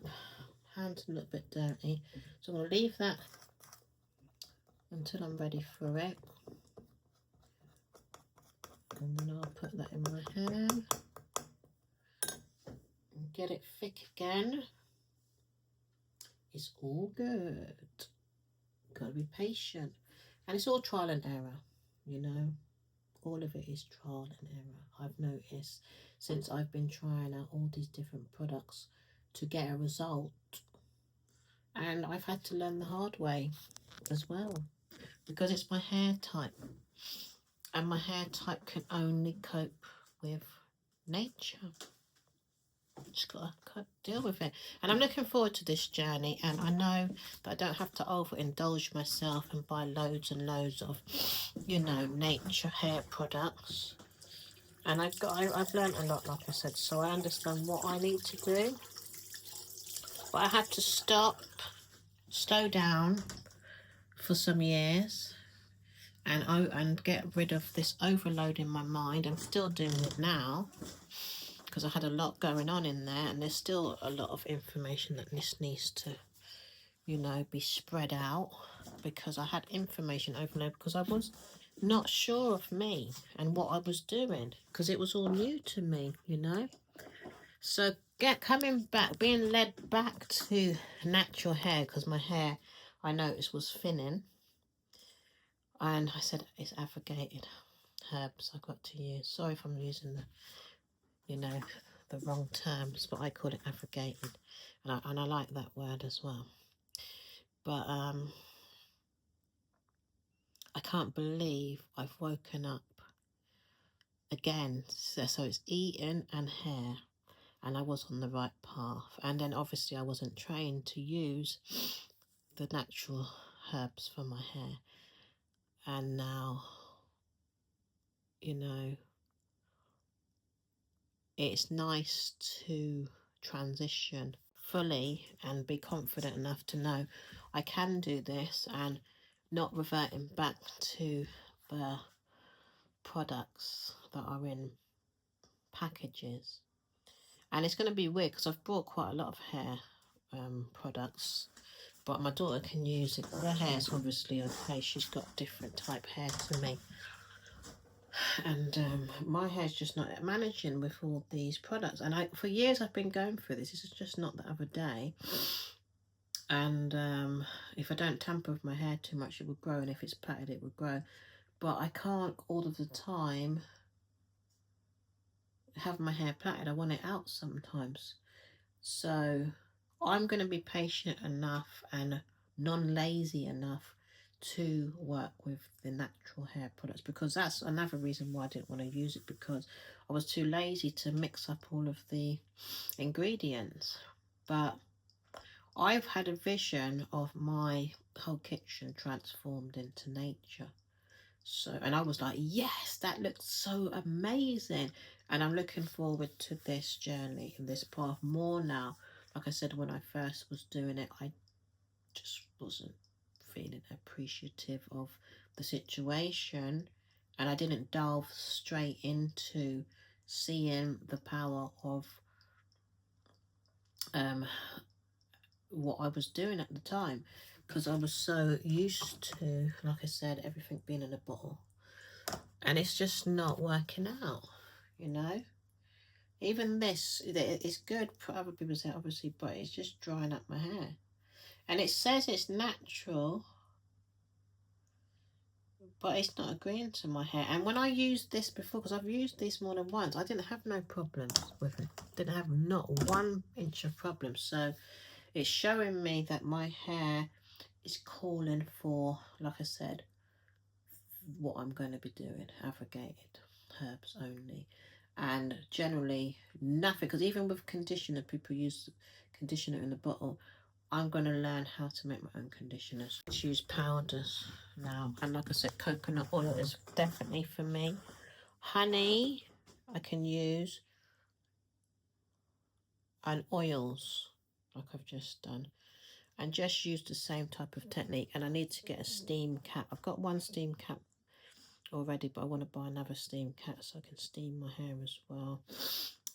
hands a little bit dirty, so I'm going to leave that until I'm ready for it, and then I'll put that in my hair and get it thick again. It's all good, got to be patient, and it's all trial and error, you know, all of it is trial and error. I've noticed since I've been trying out all these different products to get a result, and I've had to learn the hard way as well, because it's my hair type, and my hair type can only cope with nature. Just gotta deal with it, and I'm looking forward to this journey, and I know that I don't have to overindulge myself and buy loads and loads of, you know, nature hair products. And I've learned a lot, like I said, so I understand what I need to do. But I had to stop, slow down for some years, and get rid of this overload in my mind. I'm still doing it now because I had a lot going on in there, and there's still a lot of information that this needs to, you know, be spread out, because I had information overload because I was not sure of me and what I was doing, because it was all new to me, you know. So coming back, being led back to natural hair, because my hair, I noticed, was thinning, and I said it's avagated herbs I got to use. Sorry if I'm using the, you know, the wrong terms, but I call it avagated, and I like that word as well. But I can't believe I've woken up again. So it's eating and hair, and I was on the right path. And then obviously I wasn't trained to use the natural herbs for my hair. And now, you know, it's nice to transition fully and be confident enough to know I can do this, and not reverting back to the products that are in packages. And it's going to be weird because I've bought quite a lot of hair products, but my daughter can use it. Her hair's obviously okay, she's got different type hair to me, and my hair's just not managing with all these products. And for years I've been going through this. This is just not the other day. And if I don't tamper with my hair too much, it will grow, and if it's plaited, it will grow. But I can't all of the time have my hair plaited. I want it out sometimes. So I'm going to be patient enough and non-lazy enough to work with the natural hair products, because that's another reason why I didn't want to use it, because I was too lazy to mix up all of the ingredients. But I've had a vision of my whole kitchen transformed into nature. So, and I was like, yes, that looks so amazing. And I'm looking forward to this journey and this path more now. Like I said, when I first was doing it, I just wasn't feeling appreciative of the situation. And I didn't delve straight into seeing the power of what I was doing at the time, because I was so used to, like I said, everything being in a bottle, and it's just not working out, you know. Even this, it's good for other people's hair obviously, but it's just drying up my hair. And it says it's natural, but it's not agreeing to my hair. And when I used this before, because I've used this more than once, I didn't have no problems with it. Didn't have not 1 inch of problems. So it's showing me that my hair is calling for, like I said, what I'm going to be doing, avagated herbs only. And generally nothing, because even with conditioner, people use conditioner in the bottle. I'm going to learn how to make my own conditioners. Let's use powders now. And like I said, coconut oil is definitely for me. Honey I can use, and oils like I've just done, and just use the same type of technique. And I need to get a steam cap. I've got one steam cap already, but I want to buy another steam cap so I can steam my hair as well,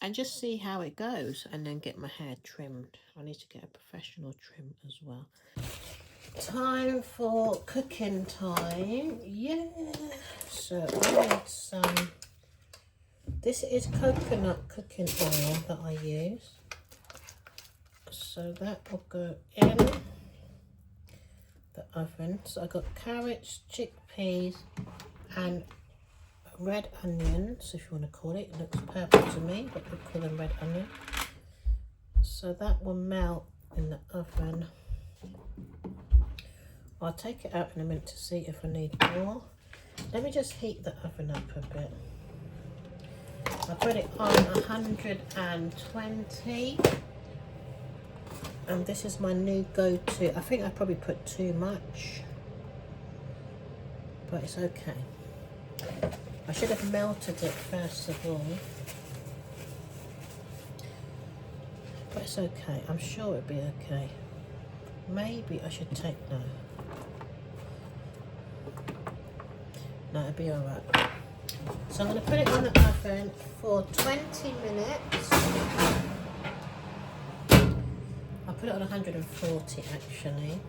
and just see how it goes, and then get my hair trimmed. I need to get a professional trim as well. Time for cooking time. Yeah, so I need some, this is coconut cooking oil that I use, so that will go in the oven. So I got carrots, chickpeas and red onions, if you want to call it. It looks purple to me, but we call them red onion. So that will melt in the oven. I'll take it out in a minute to see if I need more. Let me just heat the oven up a bit. I put it on 120, and this is my new go-to. I think I probably put too much, but it's okay. I should have melted it first of all, but it's okay. I'm sure it'll be okay. Maybe I should take no. No, it'll be alright. So I'm going to put it in the oven for 20 minutes. I'll put it on 140 actually.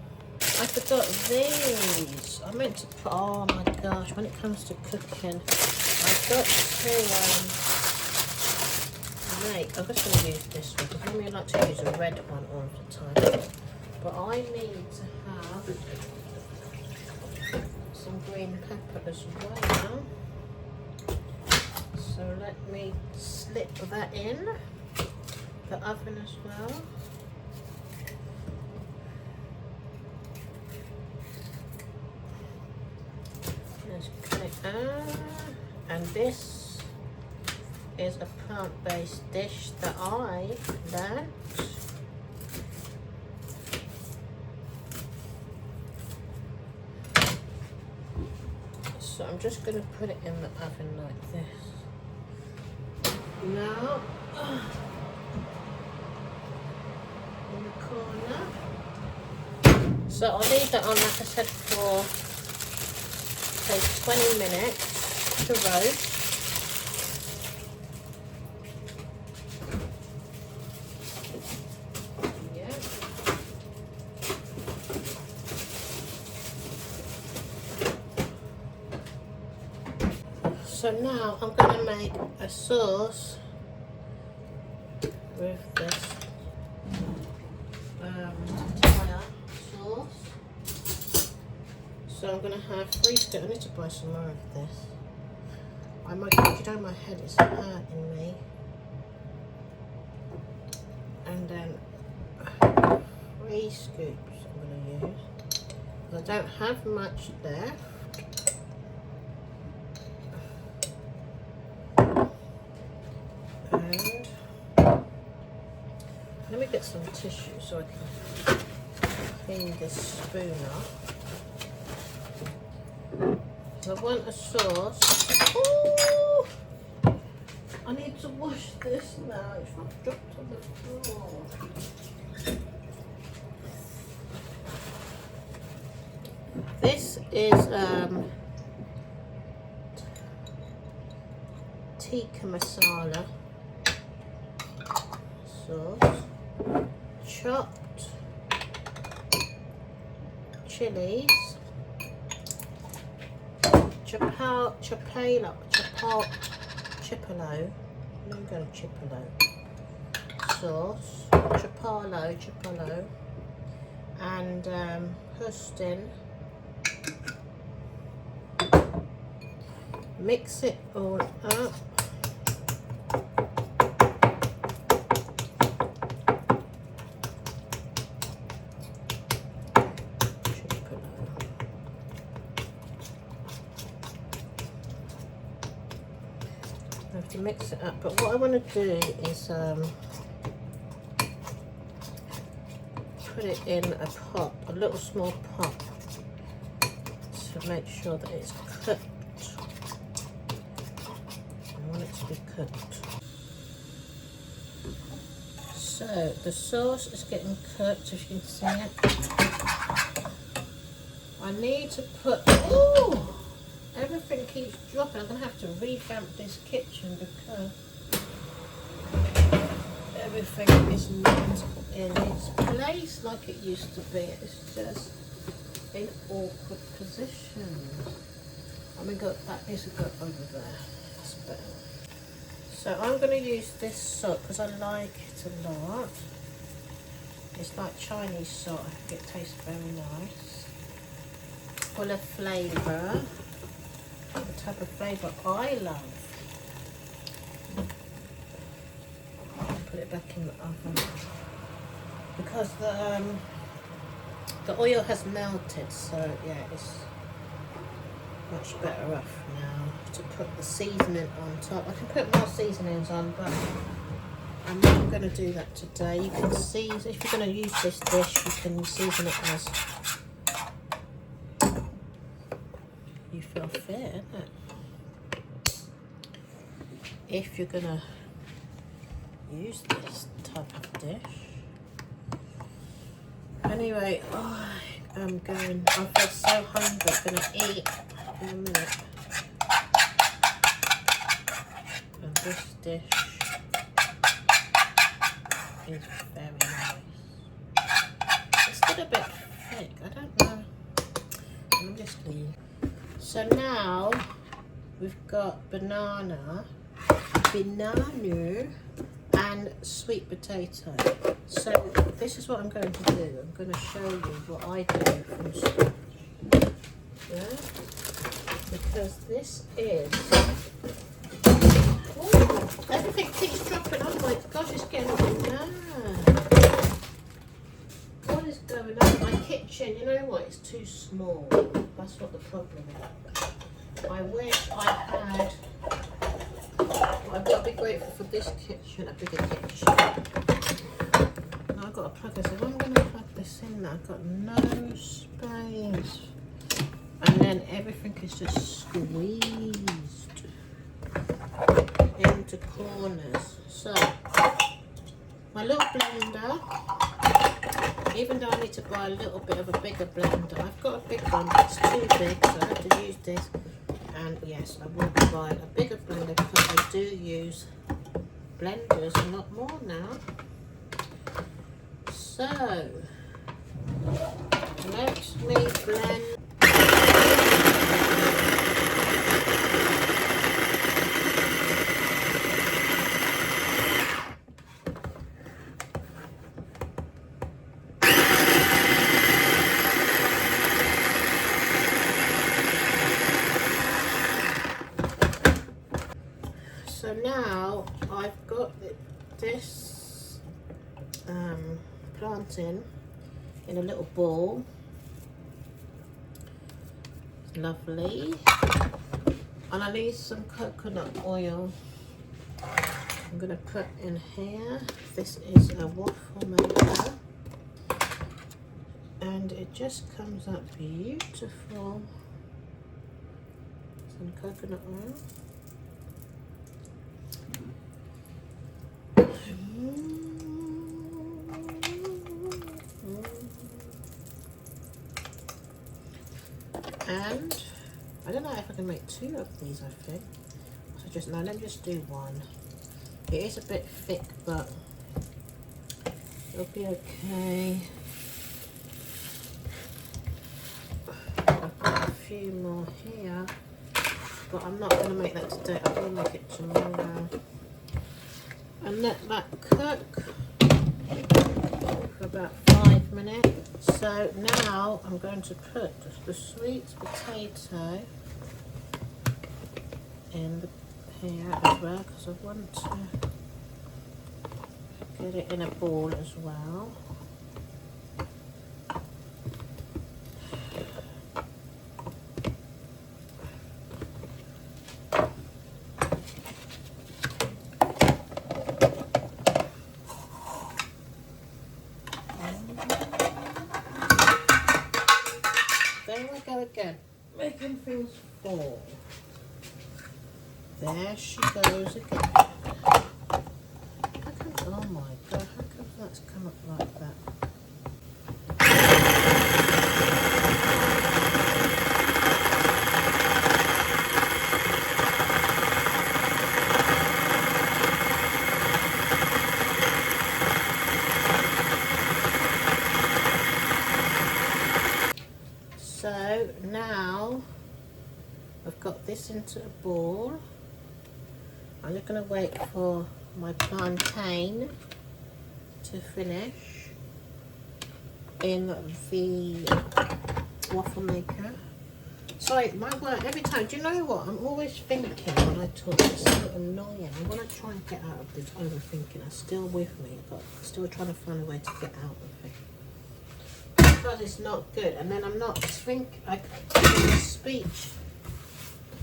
I forgot these. I meant to put, oh my gosh, when it comes to cooking, I've got to I'm just going to use this one because normally I like to use a red one all the time. But I need to have some green pepper as well. So let me slip that in the oven as well. And this is a plant-based dish that I learned. So I'm just going to put it in the oven like this. Now, in the corner. So I'll leave that on, like I said, for say 20 minutes to roast. Yeah. So now I'm going to make a sauce with this tortilla sauce. So I'm going to have 3 scoops. I need to buy some more of this. I might, you know, my head is hurting me. And then 3 scoops I'm going to use. I don't have much left. And let me get some tissue so I can clean this spoon off. So I want a sauce. Ooh! I need to wash this now. It's not dropped on the floor. This is tikka masala sauce, chopped chilies, chipolo, I'm going to chipolo sauce, chipolo, and Houston. Mix it all up. I have to mix it up, but what I want to do is put it in a pot, a little small pot, to make sure that it's cooked. I want it to be cooked. So the sauce is getting cooked, if you can see it. I need to put, ooh! Everything keeps dropping. I'm going to have to revamp this kitchen because everything is not in its place like it used to be. It's just in awkward positions. I'm going to go, that needs to go over there. That's better. So I'm going to use this salt because I like it a lot. It's like Chinese salt. I think it tastes very nice. Full of flavour. The type of flavour I love. Put it back in the oven because the oil has melted, so yeah, it's much better off now to put the seasoning on top. I can put more seasonings on, but I'm not going to do that today. You can season, if you're going to use this dish, you can season it as you feel fit, isn't it? If you're going to use this type of dish. Anyway, I feel so hungry. I'm going to eat in a minute. dish is very nice. It's still a bit thick, I don't know. Let me just leave. So now we've got banana, and sweet potato. So this is what I'm going to do. I'm going to show you what I do from scratch. Yeah? Because this is... Ooh, everything keeps dropping. Oh my gosh, it's getting mad. What is going on? My kitchen, you know what? It's too small. That's what the problem is. I wish I had... I've got to be grateful for this kitchen, a bigger kitchen. Now I've got to plug this in. I'm going to plug this in now. I've got no space. And then everything is just squeezed into corners. So, my little blender, even though I need to buy a little bit of a bigger blender, I've got a big one, but it's too big, so I have to use this. And yes, I will buy a bigger blender because I do use blenders a lot more now. So, let me blend. So now I've got this plantain in a little bowl. Lovely. And I need some coconut oil. I'm going to put in here. This is a waffle maker. And it just comes out beautiful. Some coconut oil. And I don't know if I can make two of these, I think. So let me just do one. It is a bit thick, but it'll be okay. I've got a few more here, but I'm not going to make that today. I'm going to make it tomorrow. And let that cook for about 5 minutes. So now I'm going to put the sweet potato in here as well, because I want to get it in a ball as well. There we go again, making things fall. There she goes again. How come, oh my god, how come that's come up like that? So now I've got this into a ball. I'm just going to wait for my plantain to finish in the waffle maker. Sorry, my word, every time, do you know what? I'm always thinking when I talk, it's so annoying. I want to try and get out of this overthinking. It's still with me, but I'm still trying to find a way to get out of it. Because it's not good, and then I'm not thinking, speech.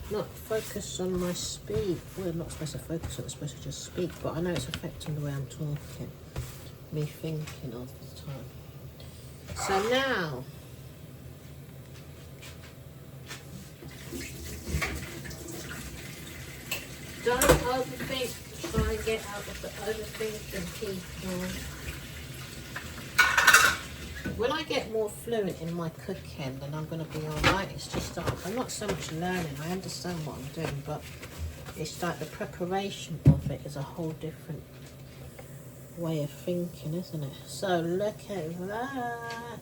Not focus on my speak. Well, I'm not supposed to focus on it, I'm supposed to just speak, but I know it's affecting the way I'm talking. Me thinking all the time. So now, don't overthink, try and get out of the overthinking people. When I get more fluent in my cooking, then I'm going to be alright. It's just that I'm not so much learning. I understand what I'm doing, but it's like the preparation of of it is a whole different way of thinking, isn't it? So look at that.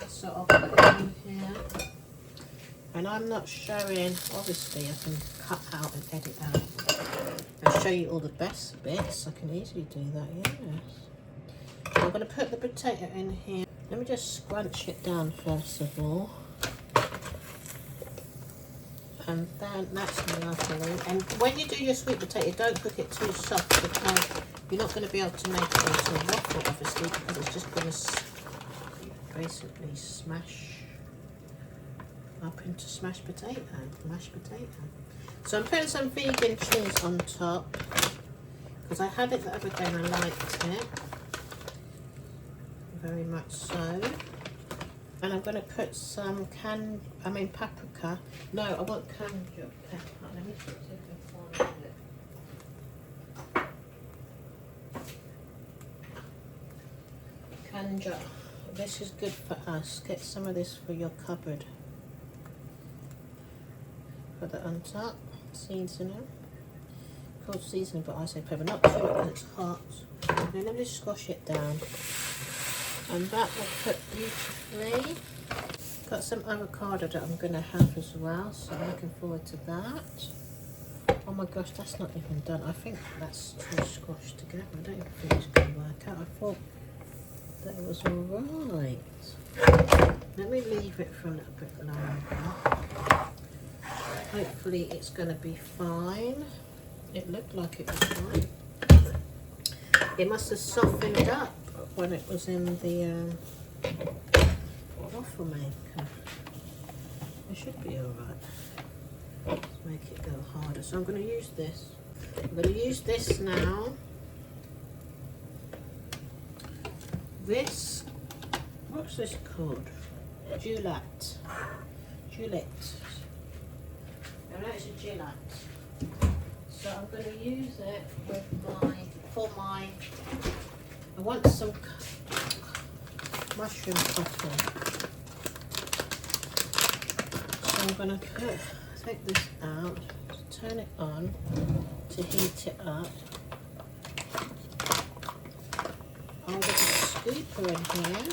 So I'll put it in here. And I'm not showing, obviously I can cut out and edit out and show you all the best bits. I can easily do that, yes. So I'm going to put the potato in here. Let me just scrunch it down first of all. And then that's lovely. And when you do your sweet potato, don't cook it too soft because you're not going to be able to make it into a waffle, obviously, because it's just going to basically smash up into mashed potato. So I'm putting some vegan cheese on top because I had it the other day and I liked it very much so. And I'm going to put some paprika. No, I want canja pepper. Let me see if I can find it. Canja. This is good for us. Get some of this for your cupboard. Put that on top. Seasoning. Called seasoning, but I say pepper. Not too much because it's hot. Then let me just squash it down. And that will cook beautifully. Got some avocado that I'm going to have as well, so I'm looking forward to that. Oh my gosh, that's not even done. I think that's too squashed together. I don't even think it's going to work out. I thought that it was alright. Let me leave it for a little bit longer. Hopefully it's going to be fine. It looked like it was fine. It must have softened up when it was in the waffle maker. It should be alright. Let's make it go harder. So I'm going to use this. I'm going to use this now. This, what's this called? Gillette. I know it's a Gillette. So I'm going to use it with I want some mushroom coffee. So I'm going to take this out, turn it on to heat it up. I'll get a scooper in here.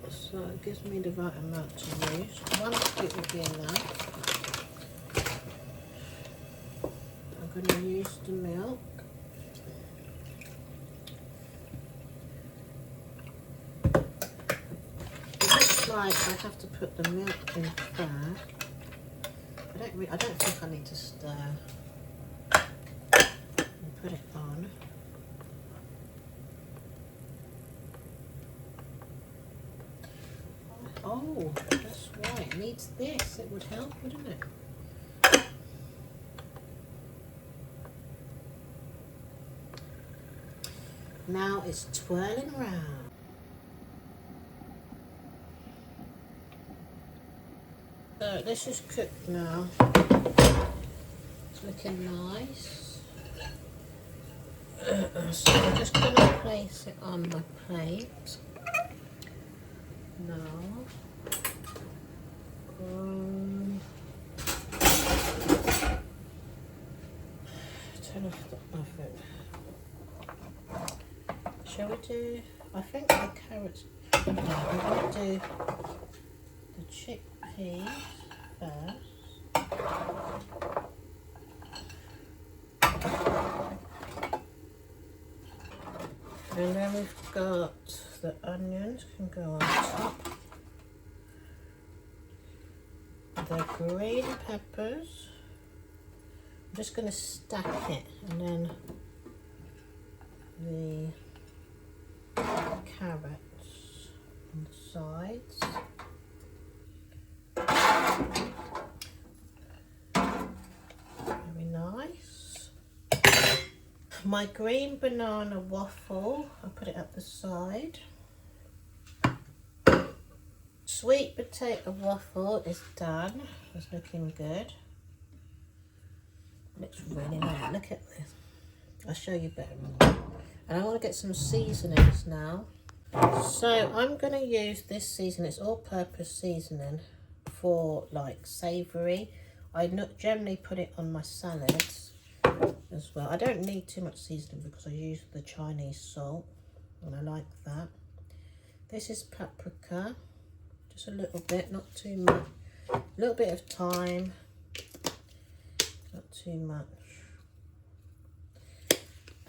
So it gives me the right amount to use. One scoop will be enough. I'm going to use the milk. It looks like I have to put the milk in first. I don't think I need to stir. And put it on. Oh, that's right. It needs this. It would help, wouldn't it? Now it's twirling around. So this is cooked now. It's looking nice. So I'm just going to place it on my plate. Now. Turn off the oven. Shall we do, I think the carrots, no, I'm going to do the chickpeas first. And then we've got the onions, can go on top. The green peppers. I'm just going to stack it, and then the carrots on the sides. Very nice. My green banana waffle, I'll put it at the side. Sweet potato waffle is done. It's looking good. Looks really nice. Look at this. I'll show you better. And I want to get some seasonings now. So I'm going to use this seasoning. It's all-purpose seasoning for like savoury I generally put it on my salads as well. I don't need too much seasoning because I use the Chinese salt and I like that. This is paprika, just a little bit, not too much. A little bit of thyme, not too much.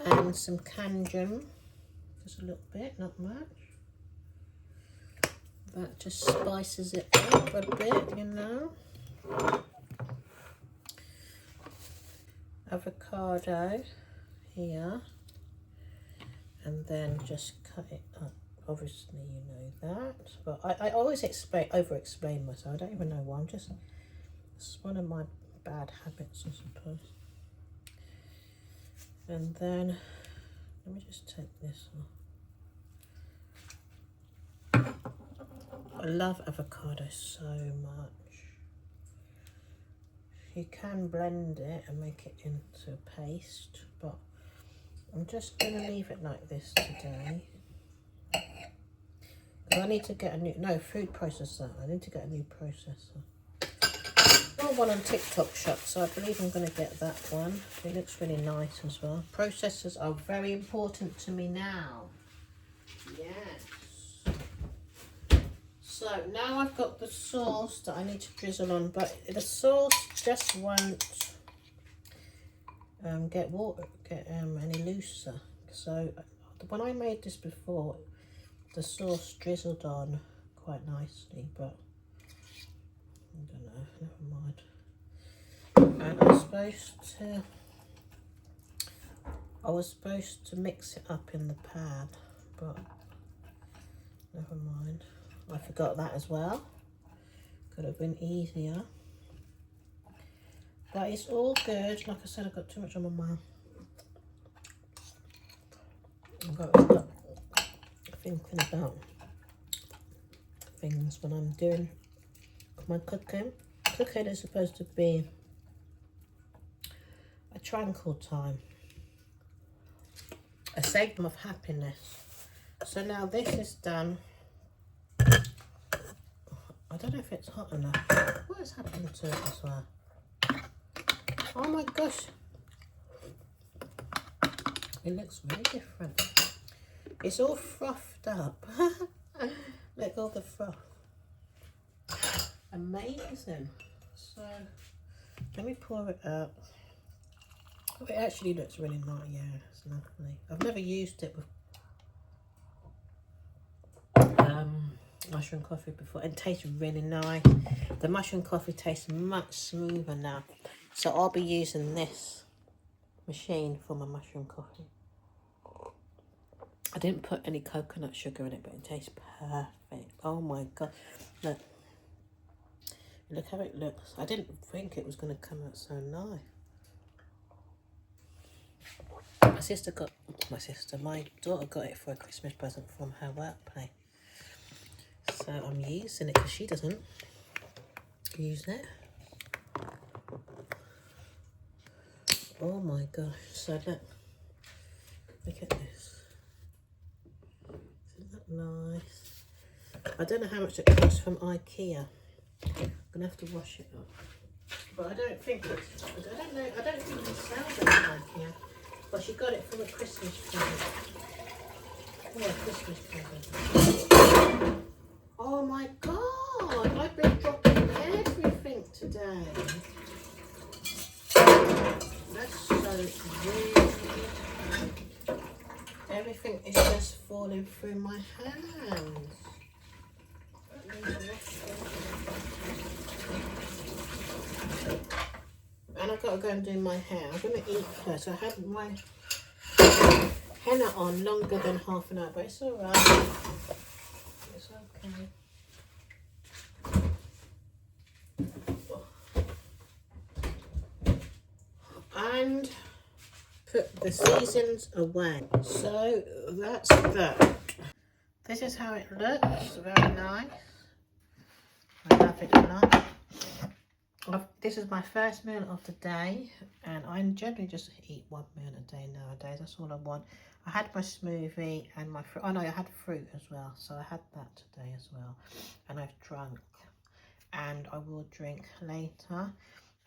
And some canjum, just a little bit, not much. That just spices it up a bit, you know. Avocado here, and then just cut it up. Obviously you know that, but I always over explain myself. I don't even know why. It's one of my bad habits, I suppose. And then let me just take this off. I love avocado so much. You can blend it and make it into a paste, but I'm just going to leave it like this today. I need to get a new, no, food processor. I need to get a new processor. Got one on TikTok shop, so I believe I'm going to get that one. It looks really nice as well. Processors are very important to me now. Yes. So now I've got the sauce that I need to drizzle on, but the sauce just won't get any looser. So when I made this before, the sauce drizzled on quite nicely, but I don't know, never mind. And I was supposed to mix it up in the pan, but never mind. I forgot that as well. Could have been easier. But it's all good. Like I said, I've got too much on my mouth. I've got to stop thinking about things when I'm doing my cooking. Cooking is supposed to be a tranquil time, a segment of happiness. So now this is done. I don't know if it's hot enough. What has happened to it as well? Oh my gosh. It looks really different. It's all frothed up. Look at all the froth. Amazing. So let me pour it out. Oh, it actually looks really nice. Yeah, it's lovely. I've never used it with mushroom coffee before. It tastes really nice. The mushroom coffee tastes much smoother now. So I'll be using this machine for my mushroom coffee. I didn't put any coconut sugar in it, but it tastes perfect. Oh my god. Look. Look how it looks. I didn't think it was going to come out so nice. My daughter got it for a Christmas present from her workplace. So I'm using it because she doesn't use it. Oh my gosh. So look at this. Isn't that nice? I don't know how much it costs from IKEA. I'm gonna have to wash it up. But I don't think it's, I don't know, I don't think it sells it at IKEA. But she got it from a Christmas present. Oh, a Christmas present. Oh my god, I've been dropping everything today. That's so weird. Everything is just falling through my hands. And I've got to go and do my hair. I'm going to eat first. I had my henna on longer than half an hour, but it's alright. It's okay. And put the seasons away. So that's that. This is how it looks. Very nice. I love it a lot. This is my first meal of the day, and I generally just eat one meal a day nowadays. That's all I want. I had my smoothie and my fruit. Oh no, I had fruit as well, so I had that today as well. And I've drunk, and I will drink later.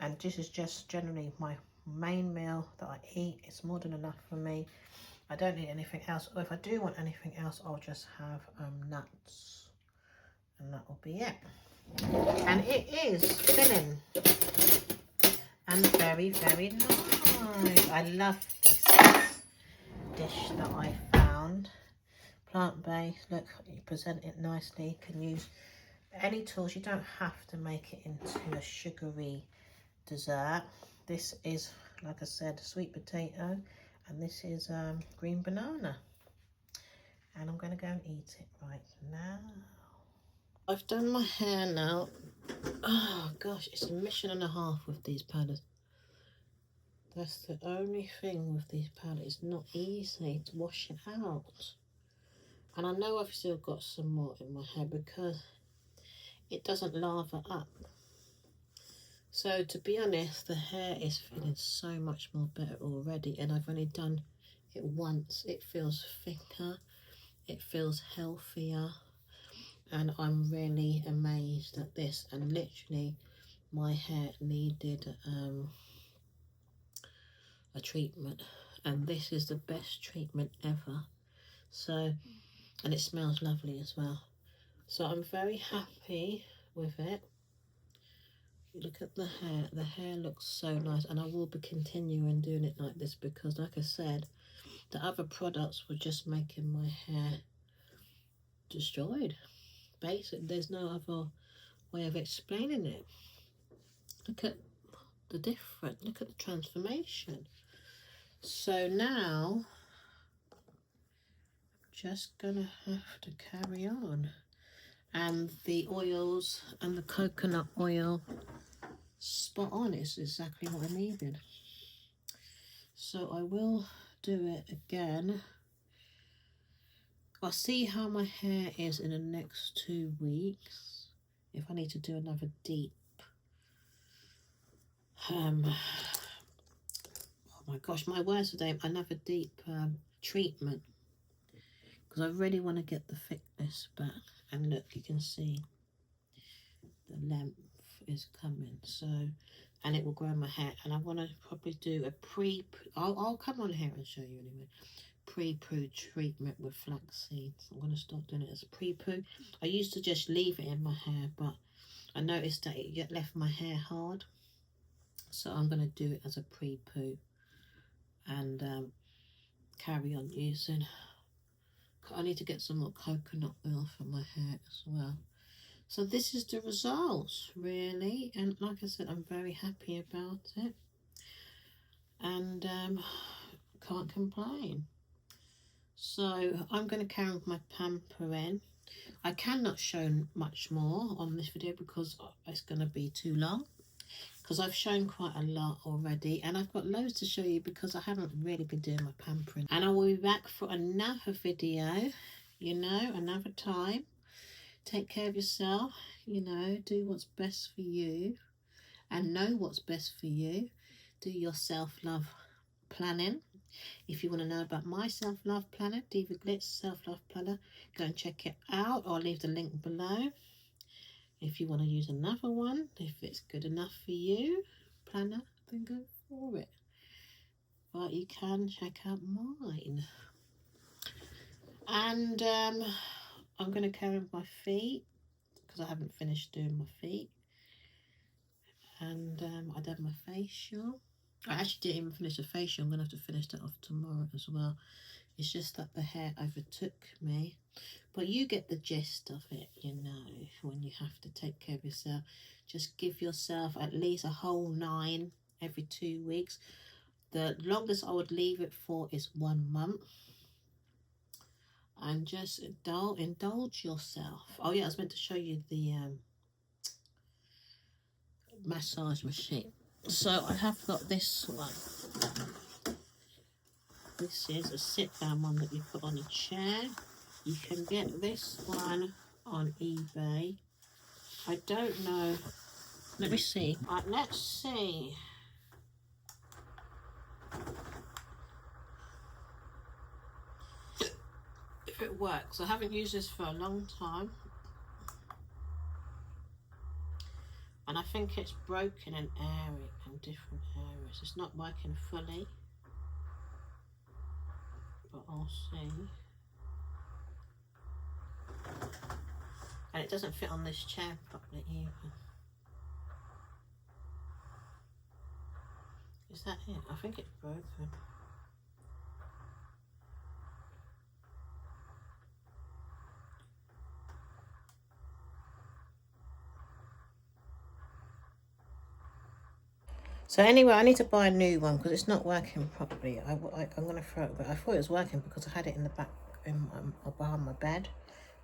And this is just generally my main meal that I eat. It's more than enough for me. I don't need anything else, or if I do want anything else, I'll just have nuts, and that will be it. And it is filling and very, very nice. I love this dish that I found. Plant-based. Look, you present it nicely. You can use any tools. You don't have to make it into a sugary dessert. This is, like I said, sweet potato, and this is green banana. And I'm going to go and eat it right now. I've done my hair now. Oh gosh, it's a mission and a half with these powders. That's the only thing with these powders. It's not easy to wash it out. And I know I've still got some more in my hair because it doesn't lather up. So to be honest, the hair is feeling so much more better already, and I've only done it once. It feels thicker, it feels healthier, and I'm really amazed at this. And literally my hair needed a treatment, and this is the best treatment ever. So, and it smells lovely as well. So I'm very happy with it. Look at the hair looks so nice, and I will be continuing doing it like this because, like I said, the other products were just making my hair destroyed. Basically, there's no other way of explaining it. Look at the difference, look at the transformation. So now just gonna have to carry on, and the oils and the coconut oil, spot on. It's exactly what I needed. So I will do it again. I'll see how my hair is in the next 2 weeks, if I need to do another deep oh my gosh, my words today, another deep treatment, because I really want to get the thickness back. And look, you can see the length is coming, so, and it will grow my hair. And I want to probably do a I'll come on here and show you anyway, pre-poo treatment with flax seeds. I'm going to start doing it as a pre-poo. I used to just leave it in my hair, but I noticed that it left my hair hard, so I'm going to do it as a pre-poo and carry on using. I need to get some more coconut oil for my hair as well. So this is the results, really, and like I said, I'm very happy about it, and can't complain. So I'm going to carry my pamper in. I cannot show much more on this video because it's going to be too long, because I've shown quite a lot already, and I've got loads to show you because I haven't really been doing my pampering. And I will be back for another video, you know, another time. Take care of yourself, you know, do what's best for you and know what's best for you. Do your self-love planning. If you want to know about my self-love planner, Diva Glitz self-love planner, go and check it out. I'll leave the link below. If you want to use another one, if it's good enough for you, planner, then go for it. But you can check out mine. And I'm going to carry my feet because I haven't finished doing my feet. And I did my facial. I actually didn't even finish the facial. I'm going to have to finish that off tomorrow as well. It's just that the hair overtook me. But you get the gist of it, you know, when you have to take care of yourself. Just give yourself at least a whole 9 every 2 weeks. The longest I would leave it for is 1 month. And just indulge yourself. Oh yeah, I was meant to show you the massage machine. So I have got this one. This is a sit-down one that you put on a chair. You can get this one on eBay. I don't know. Let me see. Right, let's see. If it works. I haven't used this for a long time. And I think it's broken in different areas. It's not working fully, but I'll see. And it doesn't fit on this chair properly either. Is that it? I think it's broken. So anyway, I need to buy a new one because it's not working properly. I'm going to throw it, but I thought it was working because I had it in the back, behind my bed.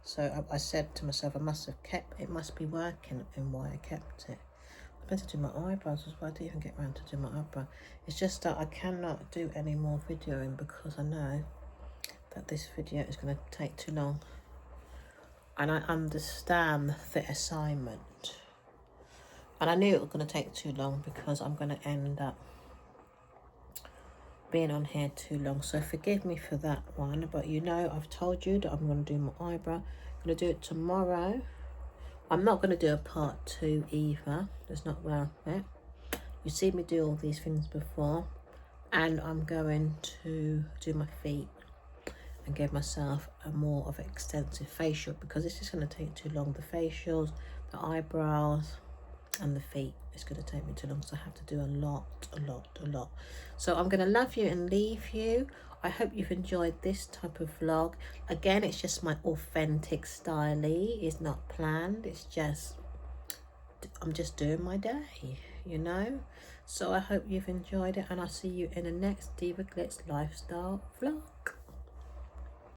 So I said to myself, it must be working, and why I kept it. I meant to do my eyebrows as well. I didn't even get around to do my eyebrow. It's just that I cannot do any more videoing because I know that this video is going to take too long. And I understand the assignment. And I knew it was going to take too long because I'm going to end up being on here too long. So forgive me for that one. But you know, I've told you that I'm going to do my eyebrow. I'm going to do it tomorrow. I'm not going to do a part 2 either. It's not worth it. You see me do all these things before. And I'm going to do my feet and give myself a more of an extensive facial because this is going to take too long. The facials, the eyebrows and the feet. It's going to take me too long, so I have to do a lot. So I'm going to love you and leave you. I hope you've enjoyed this type of vlog. Again, it's just my authentic style. It's not planned. It's just, I'm just doing my day, you know. So I hope you've enjoyed it, and I'll see you in the next Diva Glitz lifestyle vlog.